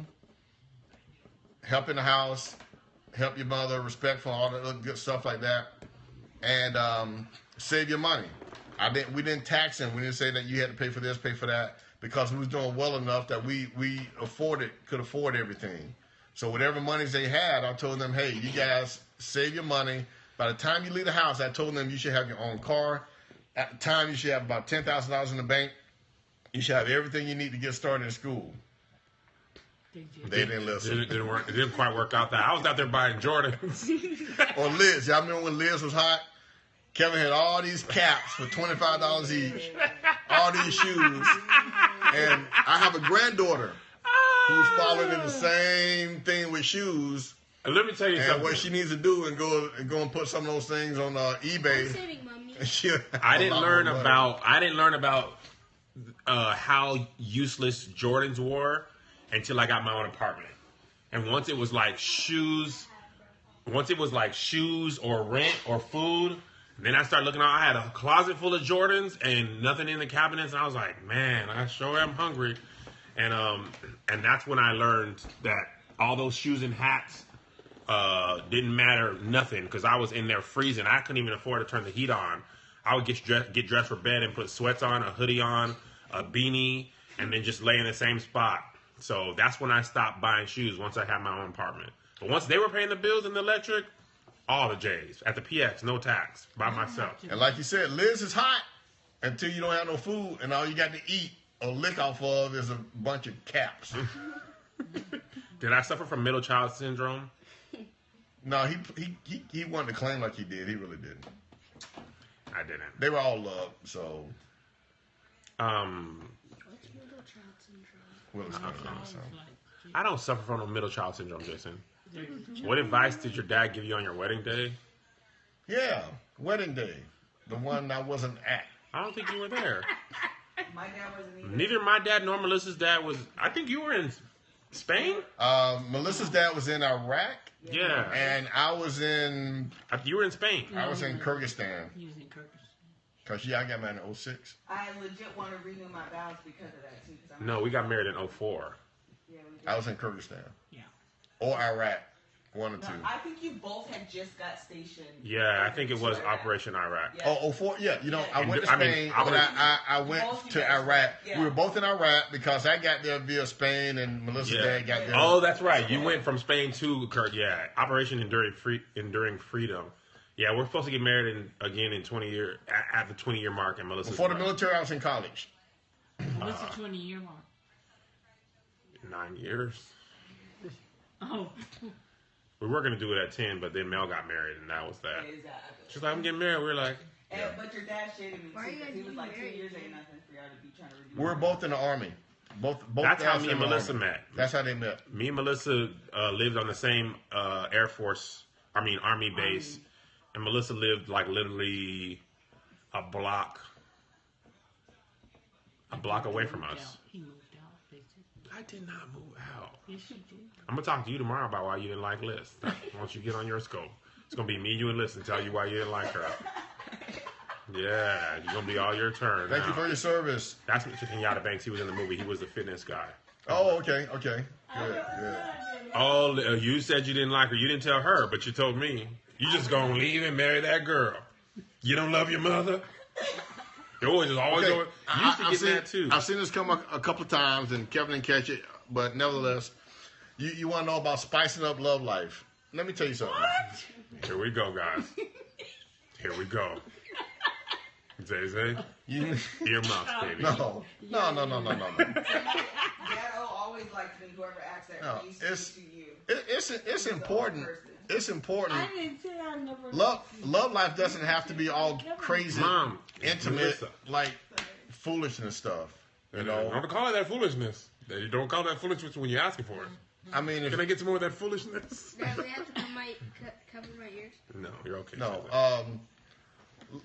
help in the house, help your mother, respectful, all that other good stuff like that, and save your money. We didn't tax them. We didn't say that you had to pay for this, pay for that, because we was doing well enough that we could afford everything. So whatever monies they had, I told them, hey, you guys save your money. By the time you leave the house, I told them you should have your own car. At the time, you should have about $10,000 in the bank. You should have everything you need to get started in school. They didn't listen. It didn't quite work out that. I was out there buying Jordans. Or Liz. Y'all remember when Liz was hot? Kevin had all these caps for $25 each. All these shoes. And I have a granddaughter who's following in the same thing with shoes. And let me tell you and something. What she needs to do and go and put some of those things on eBay. I'm saving money. I didn't learn about how useless Jordans were until I got my own apartment. And once it was like shoes or rent or food, then I started looking out. I had a closet full of Jordans and nothing in the cabinets, and I was like, man, I sure am hungry. And that's when I learned that all those shoes and hats didn't matter nothing, because I was in there freezing. I couldn't even afford to turn the heat on. I would get dressed for bed and put sweats on, a hoodie on, a beanie, and then just lay in the same spot. So that's when I stopped buying shoes, once I had my own apartment. But once they were paying the bills and the electric, all the J's. At the PX, no tax, by myself. And like you said, Liz is hot until you don't have no food, and all you got to eat or lick off of is a bunch of caps. Did I suffer from middle child syndrome? No, he wanted to claim like he did. He really didn't. I didn't. They were all loved, so. What's middle child syndrome? We'll explain it. So. I don't suffer from middle child syndrome, Jason. What advice did your dad give you on your wedding day? Yeah, wedding day. The one I wasn't at. I don't think you were there. My dad wasn't either. Neither my dad nor Melissa's dad was. I think you were in Spain? Melissa's dad was in Iraq. Yeah. And I was in. You were in Spain. I was in Kyrgyzstan. He was in Kyrgyzstan. Because, I got married in 06. I legit want to renew my vows because of that, too. No, we got married in 04. Yeah, we did. I was in Kyrgyzstan. Yeah. Or Iraq. One or two. No, I think you both had just got stationed. Yeah, I think it was Operation Iraq. Yeah. Oh, 04? Yeah, I went to I mean, Spain, but I went Both to you guys Iraq. went, yeah. We were both in Iraq because I got there via Spain and Melissa's dad got there. Oh, that's right. You went from Spain to Operation Enduring Freedom. Yeah, we're supposed to get married again in 20 years at the 20-year mark, and Melissa's Before the military, I was in college. What's the 20-year mark? 9 years. Oh. We were gonna do it at 10, but then Mel got married, and that was that. Exactly. She's like, I'm getting married. We were like, But your dad shaded me Why too, you because guys he was like 2 getting years married? ain't nothing for y'all to be trying to renew. We were both in the Army. Both that's how guys me in and the Melissa Army. met. That's how they met. Me and Melissa lived on the same Army base, and Melissa lived like literally a block away from us. He moved out, basically. I did not move out. Yes, you did. I'm gonna talk to you tomorrow about why you didn't like Liz. Once you get on your scope, it's gonna be me, you, and Liz and tell you why you didn't like her. Yeah, it's gonna be all your turn. Thank you for your service. That's Kenyatta Banks. He was in the movie. He was the fitness guy. Oh, okay. Good. Oh, you said you didn't like her. You didn't tell her, but you told me. You just gonna leave and marry that girl. You don't love your mother? You always Okay. You used to get that too. I've seen this come a couple of times, and Kevin didn't catch it. But nevertheless, you want to know about spicing up love life. Let me tell you something. Here we go, guys. Here we go. Zay, You, earmuffs, baby. no. Dad always always like to be whoever acts that No, least it's- to you. It's important. It's important. I didn't say I never. Love life doesn't have to be all crazy, Mom, intimate, Melissa. like foolishness stuff. You know, Don't call it that foolishness. You don't call that foolishness when you're asking for it. I mean, if, Can I get some more of that foolishness? Dad, we have to cover my ears. No, you're okay. no. Shazam.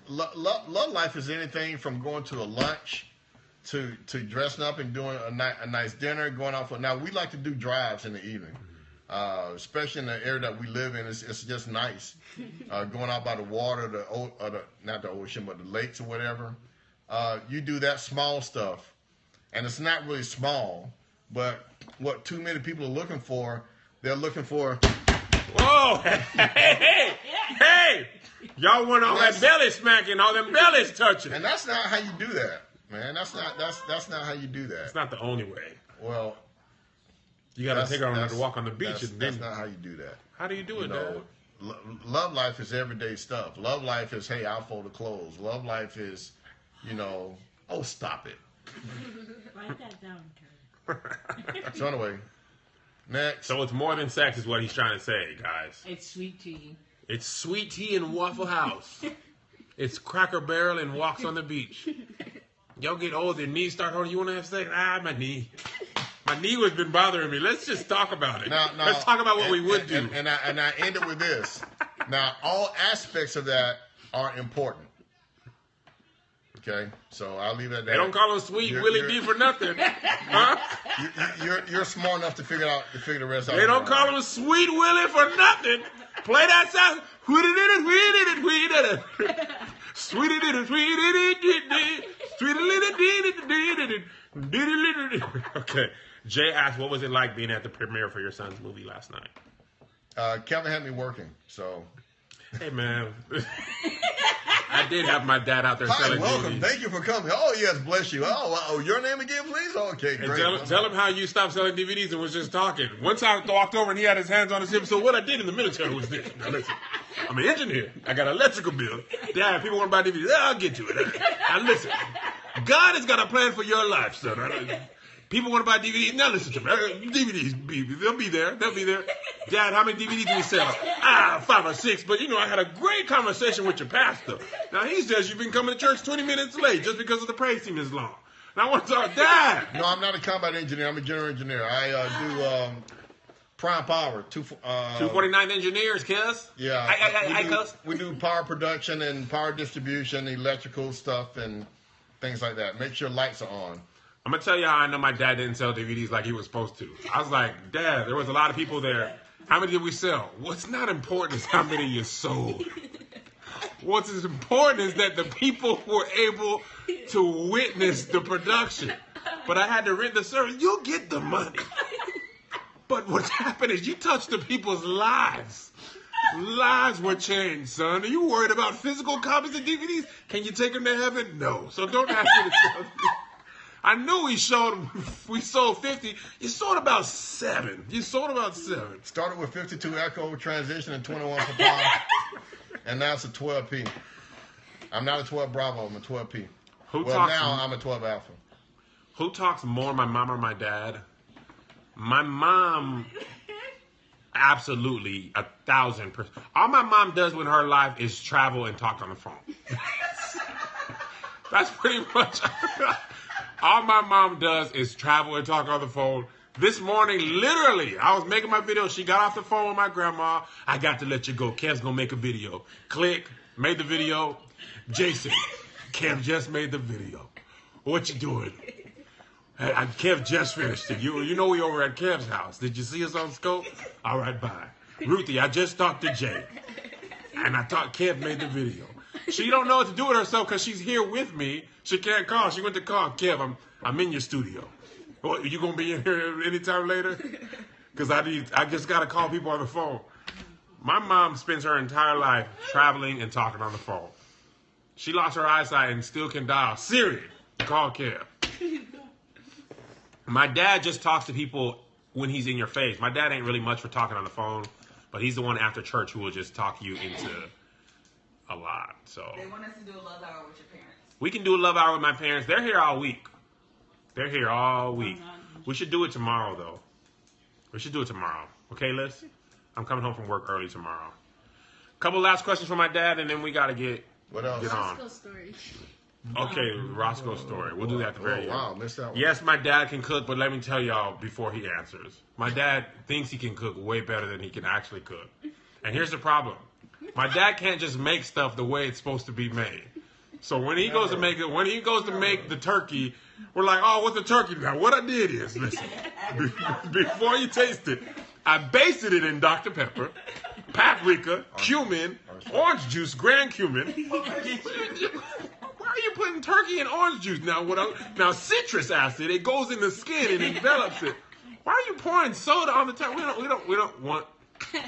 Love life is anything from going to a lunch to dressing up and doing a nice dinner, going out for. Now we like to do drives in the evening, especially in the area that we live in. It's just nice, going out by the water, not the ocean, but the lakes or whatever. You do that small stuff, and it's not really small, but what too many people are looking for, they're looking for. Whoa! Hey! Y'all want all that belly smacking, all them bellies touching. And that's not how you do that, man. That's not how you do that. It's not the only way. Well, You got to that's- take her on her to that's- walk on the beach, That's, and that's then not how you do that. how do you do You it, know, Dad? love life is everyday stuff. Love life is, hey, I'll fold the clothes. Love life is, oh, stop it. Write that down, Terry. So anyway, next. So it's more than sex, is what he's trying to say, guys. It's sweet tea. It's sweet tea and Waffle House. It's Cracker Barrel and walks on the beach. Y'all get old, your knees start hurting. You want to have sex? My knee. My knee has been bothering me. Let's just talk about it. Now, Let's talk about what we would do. And I end it with this. Now, all aspects of that are important. Okay, so I'll leave it at that. They don't call him Sweet You're- Willie you're- D for nothing. Huh? You're smart enough to figure the rest out. They don't call him Sweet Willie for nothing. Play that song. Okay. Jay asked, what was it like being at the premiere for your son's movie last night? Kevin had me working, so. Hey, man. I did have my dad out there Hi, selling welcome. DVDs. Thank you for coming. Oh, yes, bless you. Oh, your name again, please? Okay, And great. tell him how you stopped selling DVDs and was just talking. One time I walked over and he had his hands on his hip. So what I did in the military was this. Now listen, I'm an engineer. I got an electrical bill. Dad, people want to buy DVDs. I'll get to it. Now listen, God has got a plan for your life, son. People want to buy DVDs. Now listen to me. DVDs, they'll be there. They'll be there. Dad, how many DVDs do we sell? 5 or 6. But I had a great conversation with your pastor. Now he says you've been coming to church 20 minutes late just because of the praise team is long. Now I want to talk, Dad. No, I'm not a combat engineer. I'm a general engineer. I do prime power. 249th engineers, cuz. Yeah. We do power production and power distribution, electrical stuff, and things like that. Make sure lights are on. I'm going to tell you how I know my dad didn't sell DVDs like he was supposed to. I was like, Dad, there was a lot of people there. How many did we sell? What's not important is how many you sold. What's important is that the people were able to witness the production. But I had to rent the service. You'll get the money. But what's happened is you touched the people's lives. Lives were changed, son. Are you worried about physical copies of DVDs? Can you take them to heaven? No. So don't ask me to tell you. I knew we sold 50. You sold about 7. Started with 52 Echo, transition and 21 for power. And now it's a 12P. I'm not a 12 Bravo, I'm a 12P. Now I'm a 12 Alpha. Who talks more, my mom or my dad? My mom, absolutely, 1,000%. All my mom does with her life is travel and talk on the phone. That's pretty much all my mom does is travel and talk on the phone. This morning, literally, I was making my video. She got off the phone with my grandma. I got to let you go. Kev's going to make a video. Click. Made the video. Jason, Kev just made the video. What you doing? Kev just finished it. You know we over at Kev's house. Did you see us on Scope? All right, bye. Ruthie, I just talked to Jay. And I thought Kev made the video. She don't know what to do with herself because she's here with me. She can't call. She went to call. Kev, I'm in your studio. What, you gonna be in here anytime later? Because I just gotta call people on the phone. My mom spends her entire life traveling and talking on the phone. She lost her eyesight and still can dial. Siri, call Kev. My dad just talks to people when he's in your face. My dad ain't really much for talking on the phone, but he's the one after church who will just talk you into a lot. So They want us to do a love hour with your parents. we can do a love hour with my parents. They're here all week. They're here all week. We should do it tomorrow, though. We should do it tomorrow. Okay, Liz? I'm coming home from work early tomorrow. Couple last questions for my dad, and then we got to get What else? on. Roscoe story. Okay, Roscoe's story. We'll do that at the very end. Wow, missed that one. Yes, my dad can cook, but let me tell y'all before he answers. My dad thinks he can cook way better than he can actually cook. And here's the problem. My dad can't just make stuff the way it's supposed to be made. So when he goes to make it, when he goes to make the turkey, we're like, oh, what's the turkey now? What I did is, listen, before you taste it, I basted it in Dr. Pepper, paprika, cumin, orange juice, grand cumin. Why are you putting turkey in orange juice? Now citrus acid, it goes in the skin and envelops it. Why are you pouring soda on the top? We don't want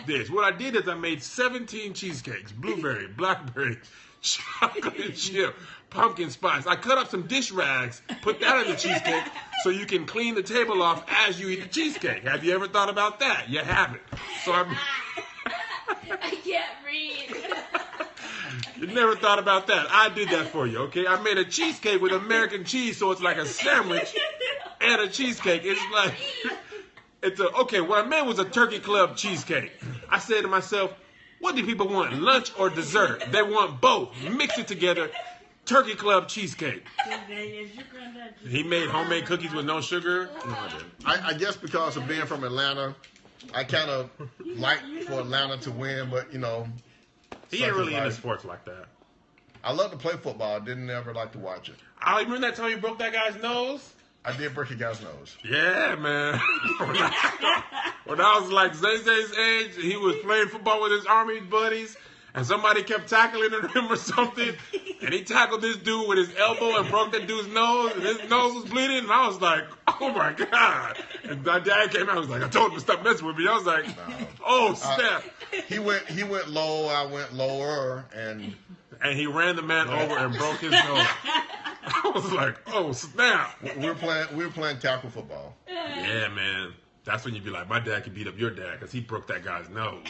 this. What I did is I made 17 cheesecakes, blueberry, blackberry, chocolate chip, pumpkin spice. I cut up some dish rags, put that in the cheesecake so you can clean the table off as you eat the cheesecake. Have you ever thought about that? You haven't. So I can't read. You never thought about that. I did that for you, okay? I made a cheesecake with American cheese, so it's like a sandwich and a cheesecake. Okay, what I made was a turkey club cheesecake. I said to myself, what do people want, lunch or dessert? They want both. Mix it together. Turkey club cheesecake. He made homemade cookies with no sugar. No, I didn't. I guess because of being from Atlanta, I kind of like for Atlanta to win, but you know, He ain't really into sports like that. I love to play football. I didn't ever like to watch it. I remember that time you broke that guy's nose? I did break a guy's nose. Yeah, man. When I was like Zay-Zay's age, he was playing football with his Army buddies, and somebody kept tackling him or something, and he tackled this dude with his elbow and broke that dude's nose, and his nose was bleeding, and I was like, oh my God. And my dad came out, I was like, I told him to stop messing with me. I was like, oh, snap. He went low, I went lower, and he ran the man over and broke his nose. I was like, oh, snap. we were playing tackle football. Yeah, man. That's when you be like, my dad could beat up your dad because he broke that guy's nose.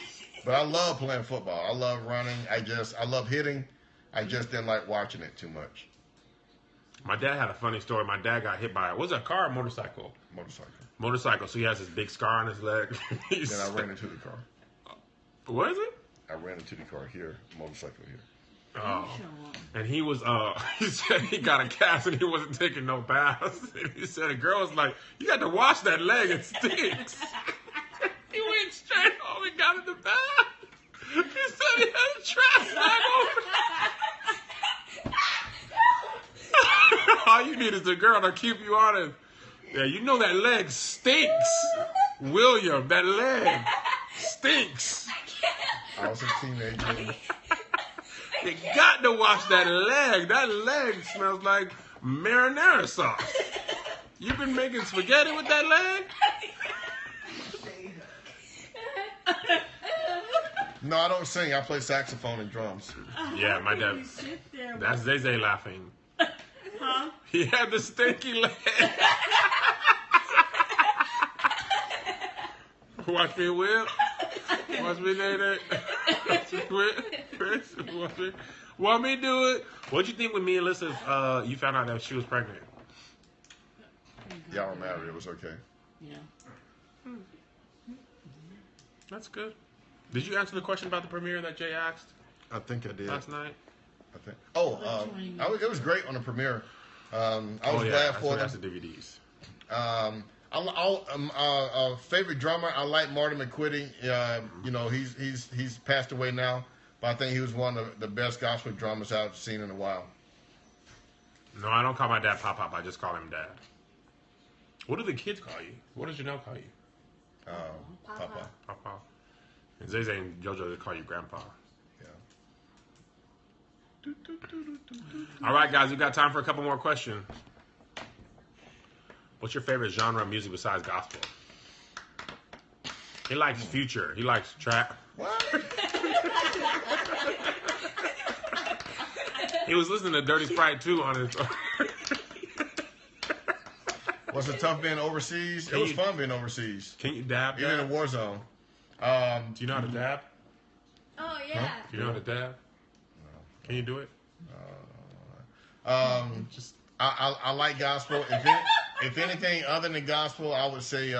But I love playing football. I love running. I love hitting. I just didn't like watching it too much. My dad had a funny story. My dad got hit by, was it a car or a motorcycle? Motorcycle. So he has this big scar on his leg. Then I ran into the car. What is it? I ran into the car here, motorcycle here. Oh. And he was, he said he got a cast and he wasn't taking no baths. And he said the girl was like, you got to wash that leg, it stinks. He went straight home and got in the bath. He said he had a trash bag over. All you need is a girl to keep you honest. Yeah, you know that leg stinks. William, that leg stinks. I was a teenager. You got to wash that leg. That leg smells like marinara sauce. You been making spaghetti with that leg? No, I don't sing. I play saxophone and drums. Yeah, my dad. That's Zay laughing. Huh? He had the stinky leg. Watch me whip. Watch me lay that. Chris, want me do it? What'd you think when me and Alyssa, you found out that she was pregnant? Y'all were married. It was okay. Yeah. That's good. Did you answer the question about the premiere that Jay asked I think I did. last night? I think. It was great on the premiere. I was glad for that's them. the DVDs. Favorite drummer, I like Marty McQuitty. You know, he's passed away now, but I think he was one of the best gospel drummers I've seen in a while. No, I don't call my dad Pop. I just call him Dad. What do the kids call you? What does Janelle call you? Papa. Papa. And Zay and JoJo, they call you Grandpa. Yeah. All right, guys, we got time for a couple more questions. What's your favorite genre of music besides gospel? He likes Future. He likes trap. What? He was listening to Dirty Sprite 2 on his. Was it tough being overseas? It was fun being overseas. Can you dab? Even in a war zone. Do you know how to dab? Oh yeah. Do you know how to dab? No. Can you do it? I like gospel. if anything other than gospel, I would say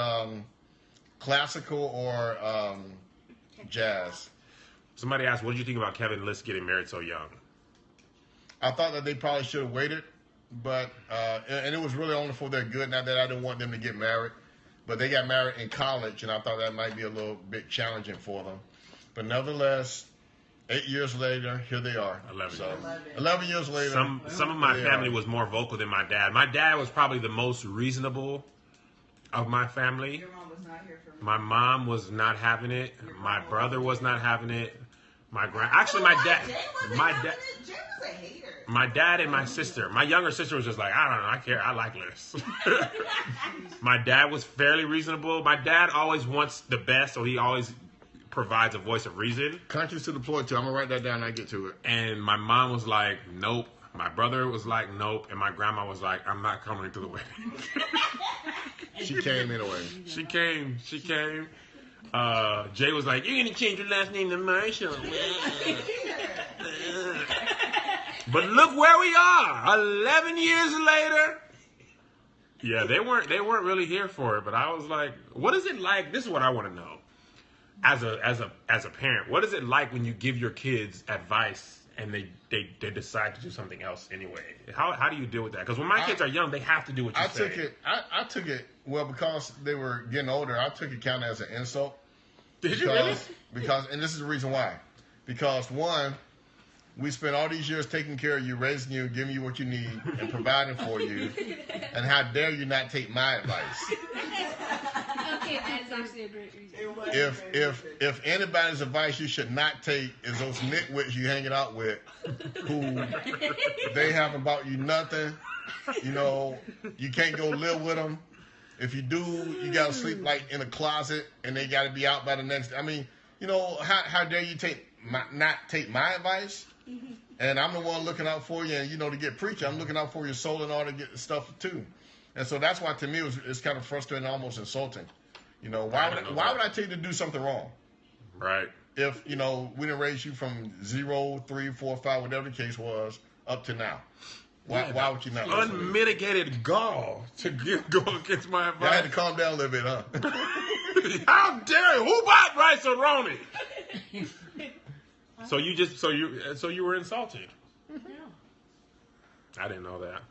classical or jazz. Somebody asked, what did you think about Kevin List getting married so young? I thought that they probably should have waited, but and it was really only for their good. Not that I didn't want them to get married, but they got married in college, and I thought that might be a little bit challenging for them. But nevertheless, 8 years later, here they are. 11 years later. Some of my family was more vocal than my dad. My dad was probably the most reasonable of my family. Your mom was not here for me. My mom was not having it. My brother was not having it. My Jay wasn't having it. Jay was a hater. my dad and my sister. My younger sister was just like, I don't know, I care. I like Liz. My dad was fairly reasonable. My dad always wants the best, so he always provides a voice of reason. Countries to deploy to. I'm gonna write that down. I get to it. And my mom was like, nope. My brother was like, nope. And my grandma was like, I'm not coming to the wedding. She came anyway. She came. Jay was like, you're going to change your last name to Marshall. But look where we are. 11 years later. Yeah, they weren't really here for it. But I was like, what is it like? This is what I want to know. As a parent, what is it like when you give your kids advice and they decide to do something else anyway? How do you deal with that? Because when my kids are young, they have to do what you say. I took it, well, because they were getting older, I took it kind of as an insult. Did you really? Because, and this is the reason why. Because, one, we spent all these years taking care of you, raising you, giving you what you need, and providing for you. And how dare you not take my advice? Okay, that's actually a great reason. If anybody's advice you should not take is those nitwits you hanging out with, who they haven't bought you nothing. You know, you can't go live with them. If you do, you gotta sleep like in a closet, and they gotta be out by the next. I mean, you know, how dare you not take my advice? And I'm the one looking out for you, and you know, to get preachy, I'm looking out for your soul and all to get stuff too. And so that's why, to me, it's kind of frustrating, almost insulting. You know, why would I tell you to do something wrong? Right. If, you know, we didn't raise you from 0, 3, 4, 5, whatever the case was, up to now. Why would you not listen to me? Unmitigated gall to go against my advice. I had to calm down a little bit, huh? How dare you? Who bought rice-a-roni? So you were insulted. No. I didn't know that.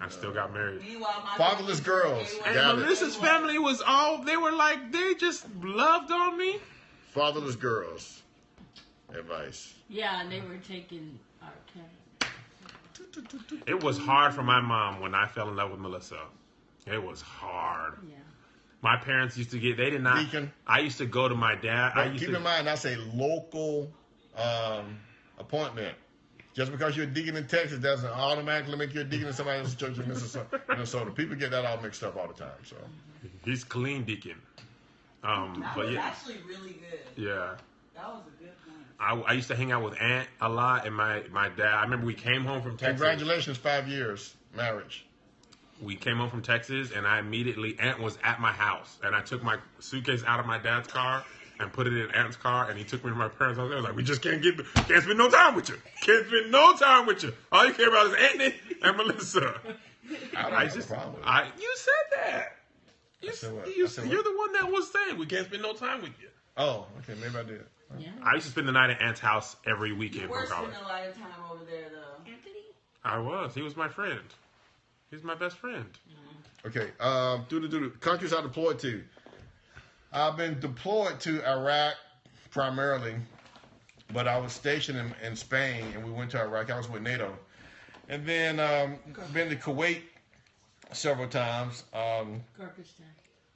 I still got married. Meanwhile, my Fatherless girls. And Got it. Melissa's family was they were like, they just loved on me. Fatherless girls. Advice. Yeah, and they were taking our care. It was hard for my mom when I fell in love with Melissa. It was hard. Yeah. My parents used to they did not. Deacon. I used to go to my dad. But keep in mind, that's a local appointment. Just because you're a deacon in Texas doesn't automatically make you a deacon in somebody else's church in Minnesota. People get that all mixed up all the time. So He's clean deacon. That But was yeah, actually really good. yeah. That was a good point. I used to hang out with Aunt a lot, and my dad. I remember we came home from Texas. congratulations, 5 years marriage. We came home from Texas, and Aunt was at my house, and I took my suitcase out of my dad's car and put it in Aunt's car, and he took me to my parents' house. I was like, we just can't spend no time with you. Can't spend no time with you. All you care about is Anthony and Melissa. I don't have a problem with it. You said that. I said what? You're I said what? the one that was saying we can't spend no time with you. Oh, okay, maybe I did. Yeah. I used to spend the night at Aunt's house every weekend You from were college. spending a lot of time over there, though. Anthony? I was. He was my friend. He's my best friend. Okay, countries I deployed to. I've been deployed to Iraq primarily, but I was stationed in Spain, and we went to Iraq. I was with NATO. And then been to Kuwait several times. Kyrgyzstan.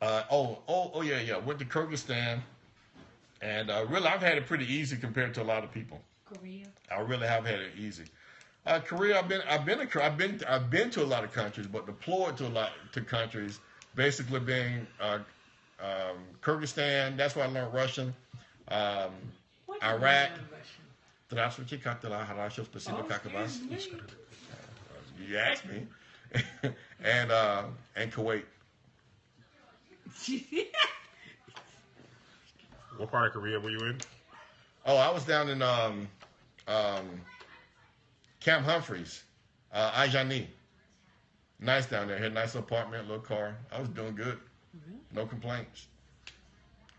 Yeah. Went to Kyrgyzstan. And really, I've had it pretty easy compared to a lot of people. Korea. I really have had it easy. Korea, I've been to a lot of countries, but deployed to countries, basically being Kyrgyzstan. That's where I learned Russian. What did you Iraq. learn Russian? Здравствуйте, как дела? Хорошо, спасибо, как у вас? Excuse me. You asked me. and Kuwait. What part of Korea were you in? Oh, I was down in Camp Humphreys, Ajani. Nice down there. Had a nice apartment, little car. I was doing good. No complaints.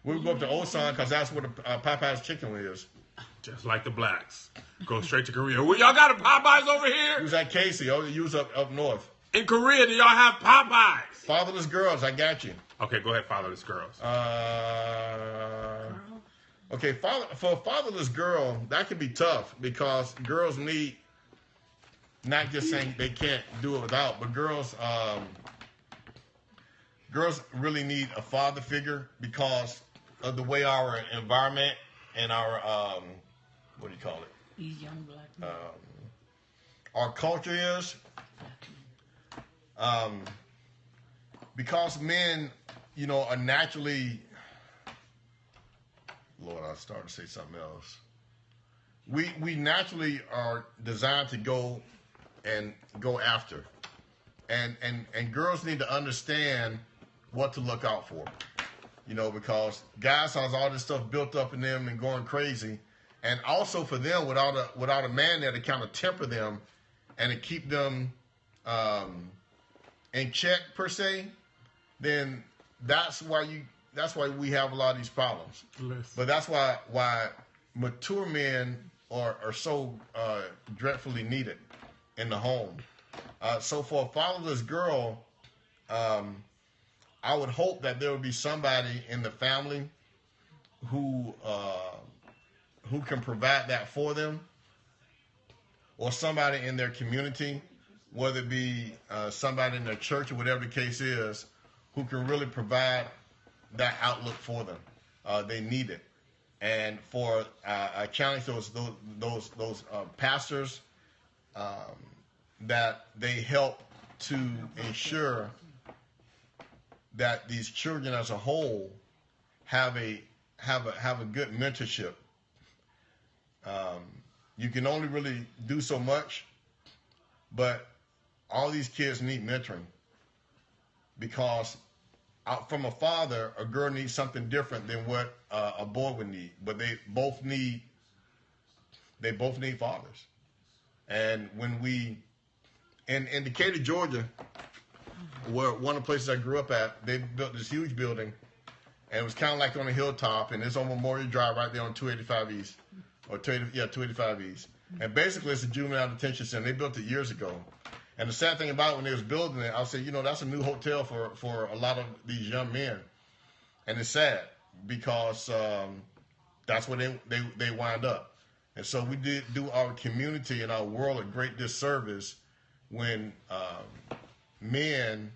We would go up to Osan because that's where the Popeye's chicken is. Just like the blacks. Go straight to Korea. Well, y'all got a Popeyes over You here? was at Casey. Oh, you was up north. In Korea, do y'all have Popeyes? Fatherless girls, I got you. Okay, go ahead, fatherless girls. Okay, for a fatherless girl, that can be tough because girls need, not just saying they can't do it without, but girls really need a father figure because of the way our environment and our, what do you call it? These young black men. Our culture is. Because men, are naturally, Lord, I started to say something else. We naturally are designed to go after. And girls need to understand what to look out for. Because guys has all this stuff built up in them and going crazy. And also for them, without a man there to kind of temper them and to keep them in check per se, then that's why we have a lot of these problems. But that's why mature men are so dreadfully needed in the home. So for a fatherless girl, I would hope that there would be somebody in the family who can provide that for them, or somebody in their community, whether it be somebody in their church or whatever the case is, who can really provide that outlook for them. They need it. And for challenge those pastors that they help to ensure that these children as a whole have a good mentorship. You can only really do so much, but all these kids need mentoring because from a father, a girl needs something different than what a boy would need. But they both need fathers. And when in Decatur, Georgia, where one of the places I grew up at, they built this huge building, and it was kind of like on a hilltop, and it's on Memorial Drive right there on 285 East, or 285 East. And basically, it's a juvenile detention center. They built it years ago. And the sad thing about it, when they was building it, I said, that's a new hotel for a lot of these young men. And it's sad because that's where they wind up. And so we did do our community and our world a great disservice when men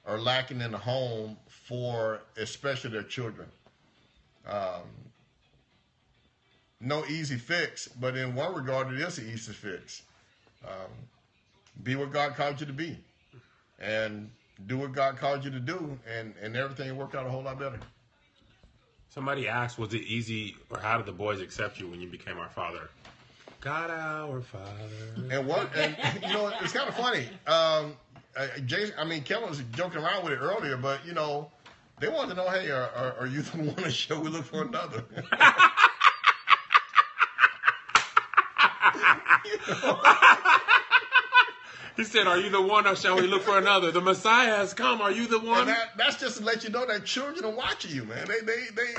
are lacking in the home for especially their children. No easy fix, but in one regard, it is an easy fix. Be what God called you to be, and do what God called you to do, and everything will work out a whole lot better. Somebody asked, was it easy, or how did the boys accept you when you became our father? God, our Father. And it's kind of funny. Kevin was joking around with it earlier, but they wanted to know, hey, are you the one, or shall we look for another? He said, are you the one, or shall we look for another? The Messiah has come. Are you the one? And that's just to let you know that children are watching you, man. They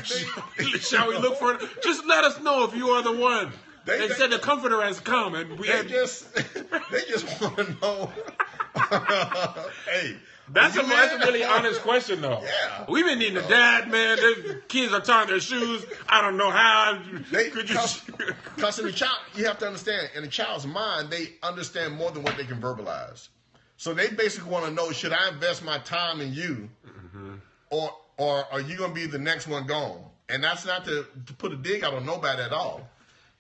shall we look for it? Just let us know if you are the one. They said the Comforter has come, and they just want to know. Hey, that's a really honest question, though. Yeah, we've been needing a dad, man. The kids are tying their shoes. I don't know how. Because in the child, you have to understand, in a child's mind, they understand more than what they can verbalize. So they basically want to know: should I invest my time in you, or are you going to be the next one gone? And that's not to put a dig out on nobody at all.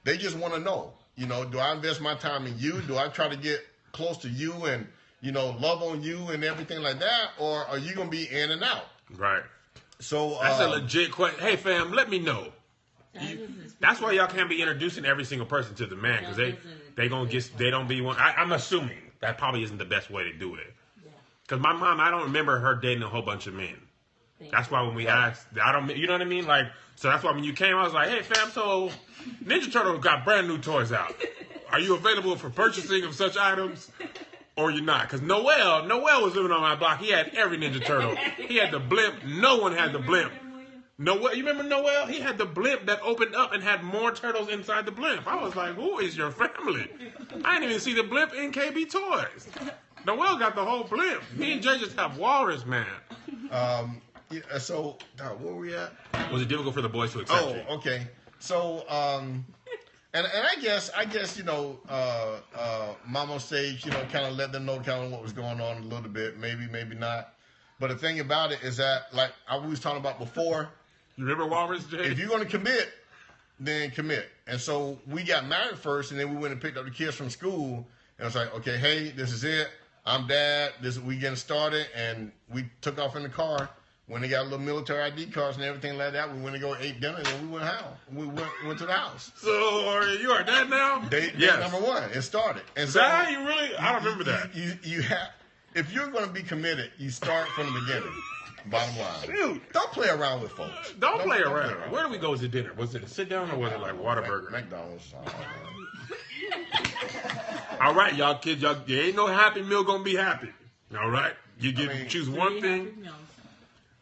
They just want to know, do I invest my time in you? Do I try to get close to you and, love on you and everything like that? Or are you going to be in and out? Right. So that's a legit question. Hey, fam, let me know. That's why y'all can't be introducing every single person to the man, because they don't be one. I'm assuming that probably isn't the best way to do it. Because my mom, I don't remember her dating a whole bunch of men. That's why when we asked, you know what I mean? So that's why when you came, I was like, hey, fam, so Ninja Turtles got brand new toys out. Are you available for purchasing of such items? or you're not. Because Noel was living on my block. He had every Ninja Turtle. He had the blimp. No one had the blimp. Noel, you remember Noel? He had the blimp that opened up and had more turtles inside the blimp. I was like, who is your family? I didn't even see the blimp in KB Toys. Noel got the whole blimp. Me and Jay just have Walrus Man. Yeah, so, where were we at? Was it difficult for the boys to accept you? Oh, okay. So, and I guess Mom on Stage, kind of let them know kind of what was going on a little bit, maybe not. But the thing about it is that, like I was talking about before, You remember Walrus, Jay? if you're going to commit, then commit. And so we got married first, and then we went and picked up the kids from school, and it's like, okay, hey, this is it. I'm Dad. We getting started, and we took off in the car. When they got little military ID cards and everything like that, we went to go ate dinner, and then we went home. We went to the house. So you are Dad now? Date number one. It started. And so Dad, you really? I don't remember that. You have, if you're going to be committed, you start from the beginning. Bottom line. Shoot. Don't play around with folks. Don't play around. Where do we go to dinner? Was it a sit down or was it like Whataburger? McDonald's. All right, y'all kids, there ain't no Happy Meal gonna be happy. All right, you choose one thing.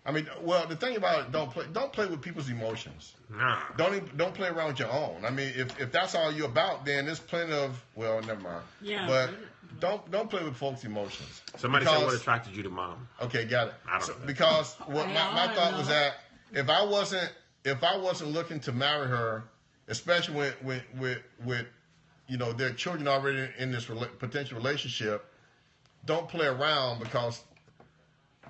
I mean, well, the thing about it, don't play with people's emotions. Nah. Don't play around with your own. I mean, if that's all you're about, then there's plenty of, well, never mind. Yeah. But don't play with folks' emotions. Somebody said what attracted you to Mom. Okay, got it. I don't know. Because what my thought was that if I wasn't looking to marry her, especially with their children already in this potential relationship, don't play around because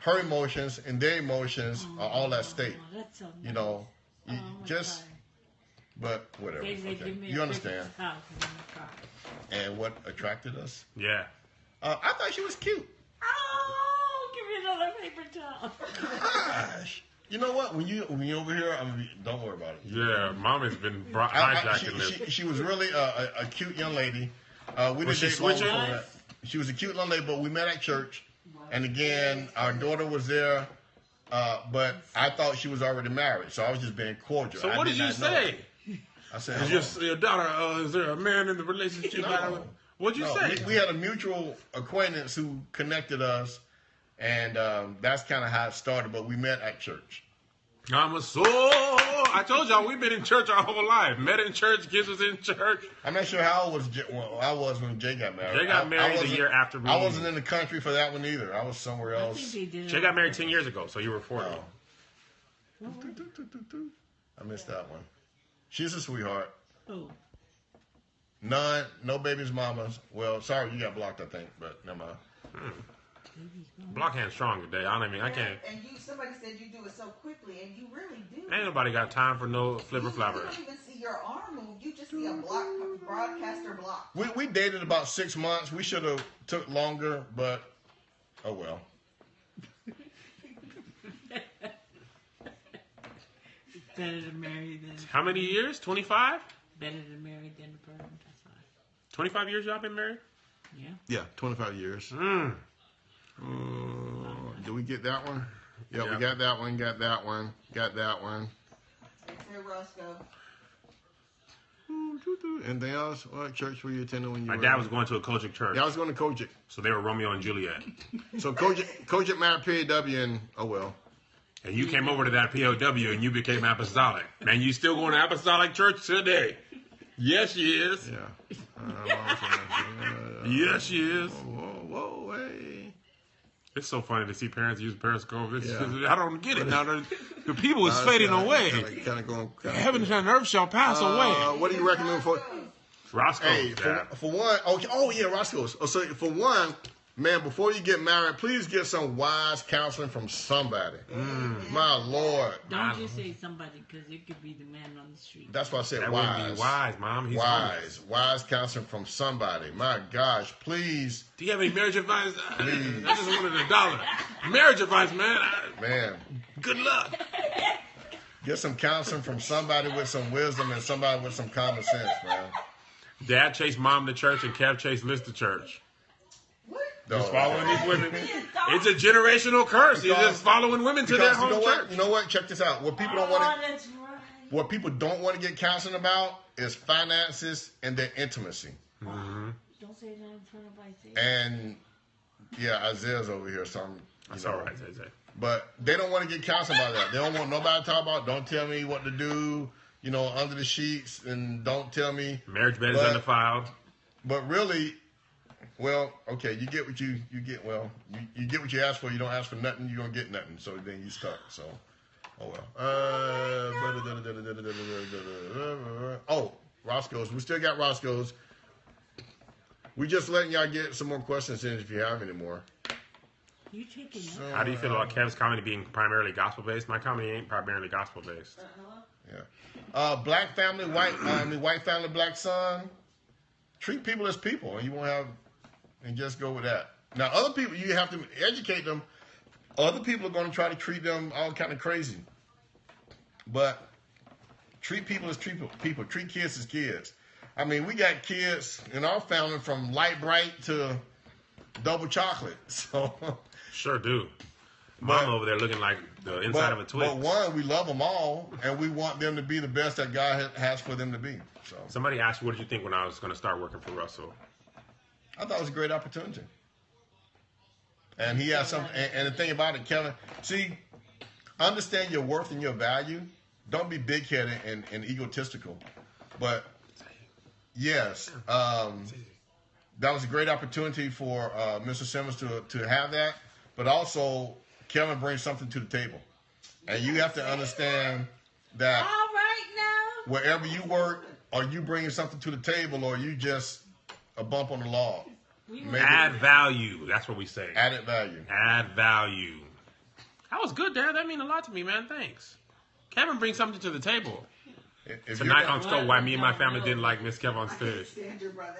her emotions and their emotions are all at stake. That's so You know, you my just, God. but whatever. They Okay. give me You a understand. Christmas house and I'm gonna cry. And what attracted us? Yeah. I thought she was cute. Oh, give me another paper towel. Gosh. You know what? When you over here, don't worry about it. Yeah, Mom has been hijacking this. She was really a cute young lady. We Was she didn't date long switching? before that. She was a cute young lady, but we met at church. And again, our daughter was there, but I thought she was already married, so I was just being cordial. So what did you say? I said, Is your daughter, is there a man in the relationship? No. What'd you say? We had a mutual acquaintance who connected us, and that's kind of how it started, but we met at church. I told y'all we've been in church our whole life. Met in church, kids was in church. I'm not sure how old I was when Jay got married. Jay got married the year after me. I wasn't in the country for that one either. I was somewhere I else. think they did Jay got married 10 years ago, so you were 40. Oh. I missed that one. She's a sweetheart. Oh, No baby's mamas. Well, sorry, you got blocked, I think, but never mind. Block hand strong today. I can't. And somebody said you do it so quickly, and you really do. Ain't nobody got time for no flipper flapper. You don't even see your arm move. You just see a broadcaster block. We dated about 6 months. We should have took longer, but oh well. better to marry than How many years? 25? better to marry than to burn. That's why. 25 years y'all been married? Yeah. Yeah, 25 years. Did we get that one? Yeah, Yeah. we got that one, got that one, got that one. It's here, Roscoe. Anything else? What church were you attending when you My were? dad was going to a Kojic church, Yeah, I was going to Kojic. so they were Romeo and Juliet. So Kojic married PAW, and oh well. And you came over to that POW and you became apostolic. Man, you still going to apostolic church today? Yes, she is. Yeah. Yes, she is. Whoa, hey. It's so funny to see parents use Periscope. Yeah. I don't get it now. The people is fading away. Kind of going. Heaven and earth shall pass away. What do you recommend for? Roscoe. Hey, for one, oh yeah, Roscoe's. So for one, man, before you get married, please get some wise counseling from somebody. My Lord. Don't just say somebody, because it could be the man on the street. That's why I said that wise. wouldn't be wise, Mom. He's Wise counseling from somebody. My gosh, please. Do you have any marriage advice? I just wanted $1. Marriage advice, man. Man, Good luck. get some counseling from somebody with some wisdom and somebody with some common sense, man. Dad chased Mom to church and Kev chased Liz to church. Just No. following these women. It's a generational curse. He's just following women to their Because home church. you know what? Check this out. What people don't want to, that's right. what people don't want to get counseling about is finances and their intimacy. Don't say that in front of Isaiah. And Yeah, Isaiah's over here, so I'm. That's all right, Zay. But they don't want to get counseled about that. They don't want nobody to talk about. Don't tell me what to do. Under the sheets, and don't tell me. Marriage bed is undefiled. But really, well, okay, you get what you get. Well, you get what you ask for. You don't ask for nothing, you're gonna get nothing. So then you stuck. So, oh well. Oh, Roscoe's. We still got Roscoe's. We just letting y'all get some more questions in if you have any more. You taking it? How do you feel about Kev's comedy being primarily gospel based? My comedy ain't primarily gospel based. Yeah. Black family, white family, black son. Treat people as people, and you won't have, and just go with that. Now, other people, you have to educate them. Other people are going to try to treat them all kind of crazy. But treat people as people. Treat kids as kids. I mean, we got kids in our family from light bright to double chocolate. So sure do. Mom over there looking like the inside of a Twix. But one, we love them all, and we want them to be the best that God has for them to be. So somebody asked you, what did you think when I was going to start working for Russell? I thought it was a great opportunity. And he has something. And the thing about it, Kevin, see, understand your worth and your value. Don't be big-headed and egotistical. But yes, that was a great opportunity for Mr. Simmons to have that. But also, Kevin brings something to the table. And you have to understand that All right now. wherever you work, are you bringing something to the table, or are you just a bump on the log? Add value. That's what we say. Added value. Add value. That was good, Dad. That means a lot to me, man. Thanks. Kevin brings something to the table. If Tonight on Scope, why me and my family didn't like Miss KevOnStage. Stand your brother.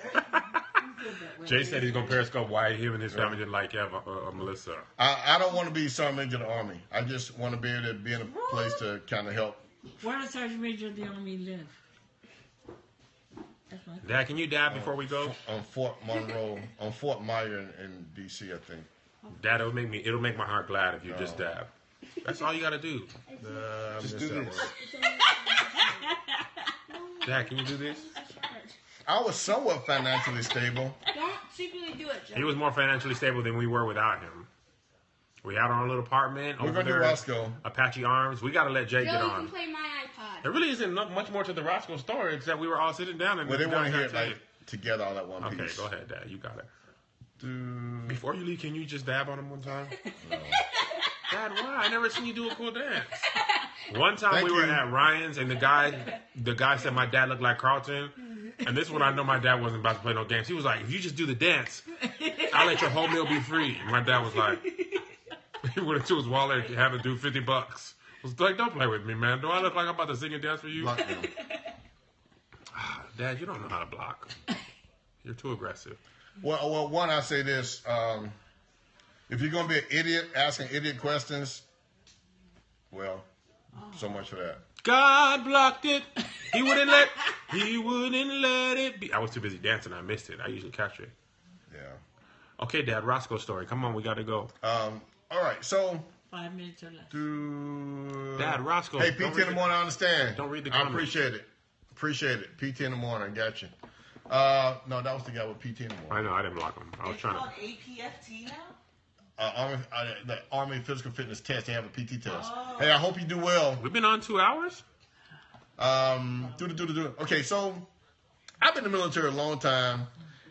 Jay said he's going to Periscope why him and his family didn't like Melissa. I don't want to be Sergeant Major of the Army. I just want to be able to be in a place to kind of help. Where does Sergeant Major of the Army live? That's my Dad, can you dab before we go? On Fort Monroe, on Fort Myer in D.C., I think. Dad, it'll make my heart glad if you just dab. That's all you got to do. Just do this. Dad, can you do this? I was somewhat financially stable. Don't secretly do it, Joe. He was more financially stable than we were without him. We had our own little apartment We're over going to do there. Roscoe. Apache Arms. We got to let Jay Joe, get you on. can play my iPod. There really isn't much more to the Roscoe story except we were all sitting down and Well, they want to hear it got like together all at one Okay, piece. go ahead, Dad. You got it. Do- Before you leave, can you just dab on him one time? Dad, why? I never seen you do a cool dance. One time Thank we were you. at Ryan's and the guy said my dad looked like Carlton. And this is when I know my dad wasn't about to play no games. He was like, if you just do the dance, I'll let your whole meal be free. And my dad was like, he went into his wallet and had to do $50. I was like, don't play with me, man. Do I look like I'm about to sing and dance for you? Block them. Dad, you don't know how to block. You're too aggressive. Well, one, I say this. If you're going to be an idiot asking idiot questions, well, so much for that. God blocked it. He wouldn't let it be. I was too busy dancing. I missed it. I usually catch it. Yeah. Okay, Dad, Roscoe story. Come on, we got to go. All right, so 5 minutes or less. Dad, Roscoe. Hey, PT in the morning, I understand. Don't read the I comments. appreciate it. PT in the morning, I got you. No, that was the guy with PT in the I morning. know, I didn't block him. I was It's trying called to. APFT now? The Army Physical Fitness Test. They have a PT test. Oh. Hey, I hope you do well. We've been on 2 hours? Okay, so I've been in the military a long time,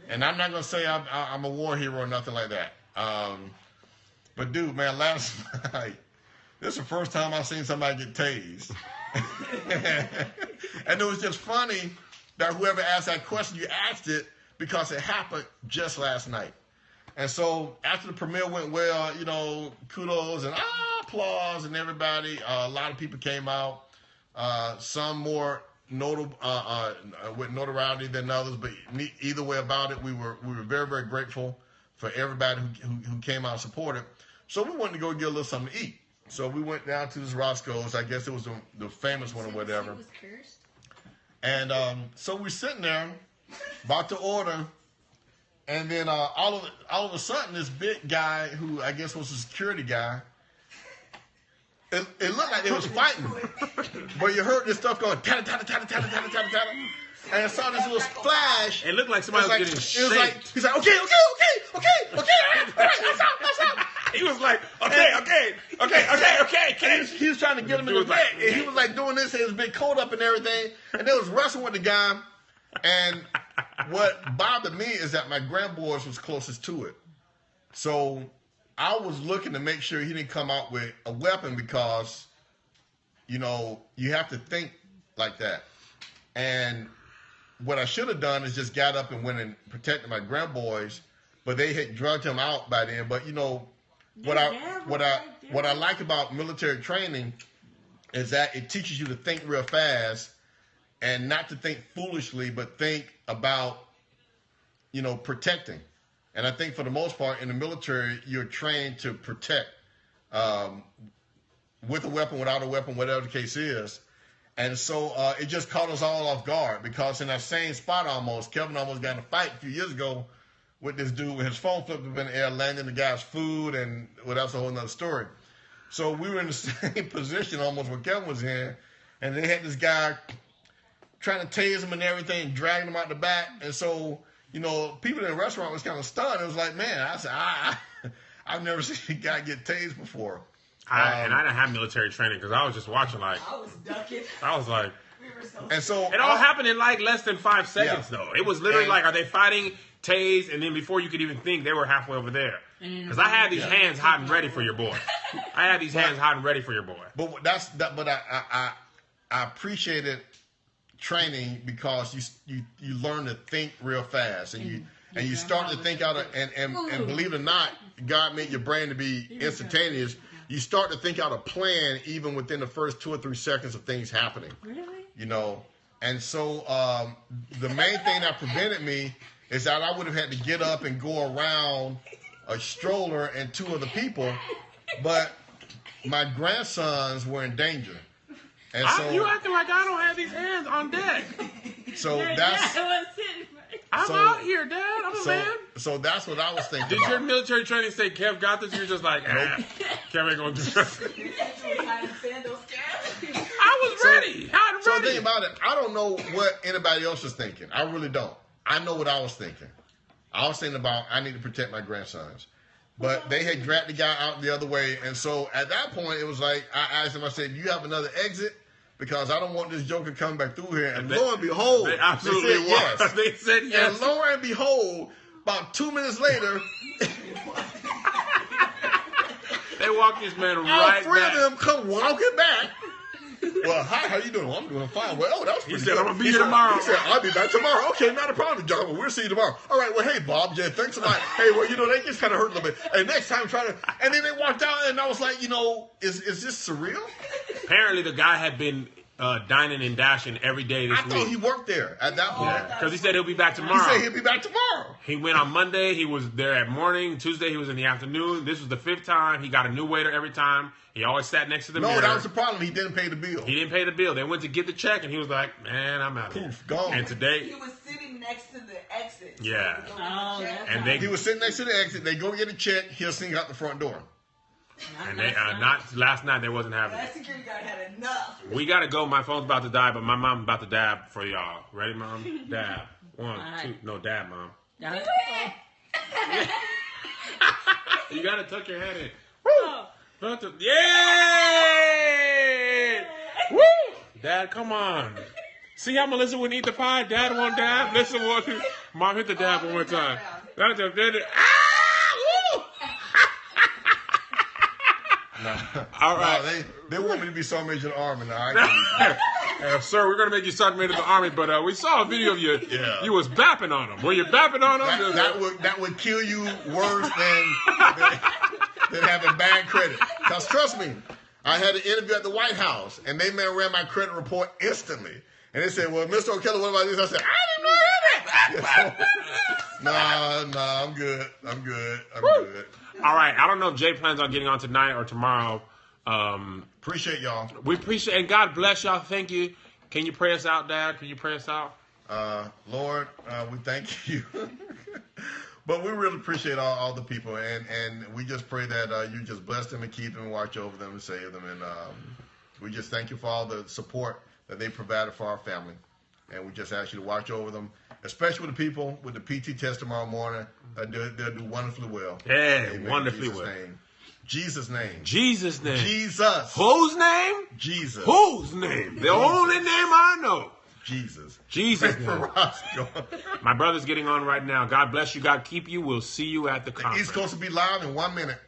and I'm not gonna say I'm a war hero or nothing like that. But dude, man, last night, this is the first time I've seen somebody get tased, and it was just funny that whoever asked that question, you asked it because it happened just last night. And so after the premiere went well, kudos and applause and everybody. A lot of people came out. Some more notable with notoriety than others, but either way about it, we were very, very grateful for everybody who came out and supported. So we wanted to go get a little something to eat. So we went down to this Roscoe's. I guess it was the famous one or whatever. It was cursed. And so we're sitting there, about to order, and then all of a sudden, this big guy who I guess was a security guy, it looked like they was fighting, but you heard this stuff going tatta tatta tatta tatta tatta tatta tatta, and I saw this little splash. It looked like somebody was getting it was like, shanked. he's like, okay, all right, that's out. He was like, okay. He was trying to get him in the bed, and he was like doing this, his big coat up and everything, and they was wrestling with the guy. And what bothered me is that my grandboys was closest to it, so I was looking to make sure he didn't come out with a weapon because, you know, you have to think like that. And what I should have done is just got up and went and protected my grandboys, but they had drugged him out by then. But you know, what I like about military training is that it teaches you to think real fast and not to think foolishly, but think about, you know, protecting. And I think for the most part in the military, you're trained to protect with a weapon, without a weapon, whatever the case is. And so it just caught us all off guard because in that same spot Kevin almost got in a fight a few years ago with this dude with his phone flipped up in the air, landing the guy's food, and well, that's a whole nother story. So we were in the same position almost where Kevin was in, and they had this guy trying to tase him and everything, dragging him out the back. And so, you know, people in the restaurant was kind of stunned. It was like, man, I said, I've never seen a guy get tased before. And I didn't have military training because I was just watching like. I was ducking. I was like. We were so And so it all happened in like less than 5 seconds though. It was literally And- like, are they fighting, tase, and then before you could even think, they were halfway over there. Because I had these hands hot and ready for your boy. I had these hands hot and ready for your boy. But But I appreciated training because you learn to think real fast, and you start to think out of, and believe it or not, God made your brain to be instantaneous. You start to think out a plan even within the first 2 or 3 seconds of things happening. Really? You know, and so the main thing that prevented me is that I would have had to get up and go around a stroller and 2 other people, but my grandsons were in danger. And so You acting like I don't have these hands on deck. so that's I'm out here, Dad. I'm a man. so that's what I was thinking Did about. your military training say Kev got this? You're just like, Kev ain't gonna do this. I was ready. Hot and So the ready. thing about it, I don't know what anybody else was thinking. I really don't. I know what I was thinking. I was thinking about I need to protect my grandsons. But they had dragged the guy out the other way. And so at that point, it was like, I asked him, I said, do you have another exit? Because I don't want this joker coming back through here. And lo and behold, They absolutely said yes. was. They said yes. And lo and behold, about 2 minutes later, They walked this man all right 3 back. of them come walking back. Well, hi, how you doing? Well, I'm doing fine. Well, that was pretty said, good. "I'm gonna be here tomorrow." He said, I'll be back tomorrow. Okay, not a problem, John. Well, we'll see you tomorrow. All right, well, hey, Bob, yeah, thanks a lot. Hey, well, you know, they just kind of hurt a little bit. And next time, try to... And then they walked out, and I was like, you know, is this surreal? Apparently, the guy had been dining and dashing every day this I thought he week. worked there at that point. Because he said he'll be back He tomorrow. said he'll be back tomorrow. He went on Monday. He was there at morning. Tuesday, he was in the afternoon. This was the 5th time. He got a new waiter every time. He always sat next to the mirror. No, that was the problem. He didn't pay the bill. He didn't pay the bill. They went to get the check, and he was like, man, I'm out of here. Poof, gone. And today, He was sitting next to the exit. Yeah. Oh, that's and He they, was sitting next to the exit. They go get a check. He'll sing out the front door. and they not last night, they wasn't having That it. security guard had enough. We got to go. My phone's about to die, but my mom's about to dab for y'all. Ready, Mom? Dab. 1, 2. No, dab, Mom. You got to tuck your head in. Oh. Yay! Woo! Dad, come on. See how Melissa wouldn't eat the pie? Dad won't dab. Melissa won't. Mom, hit the dab one more time. That's just did it. Ah! Woo! All right. No, they want me to be sergeant major in the army now. Sir, we're going to make you sergeant major of the army, but we saw a video of you. Yeah. You was bapping on him. Were you bapping on him? That would kill you worse than having bad credit. Because trust me, I had an interview at the White House, and they ran my credit report instantly. And they said, well, Mr. O'Kelly, what about this? I said, I didn't know that. Nah, I'm good. I'm good. All right. I don't know if Jay plans on getting on tonight or tomorrow. Appreciate y'all. We appreciate, and God bless y'all. Thank you. Can you pray us out, Dad? Can you pray us out? Lord, we thank you. But we really appreciate all the people, and we just pray that you just bless them and keep them and watch over them and save them. And we just thank you for all the support that they provided for our family. And we just ask you to watch over them, especially with the people with the PT test tomorrow morning. They'll do wonderfully well. Yeah, Amen. wonderfully Jesus' well. name. Jesus' name. Jesus' name. Jesus. Whose name? Jesus. Whose name? The only name I know. Jesus. Jesus' Pray for name. Roscoe. My brother's getting on right now. God bless you. God keep you. We'll see you at the The conference. East Coast will be live in 1 minute.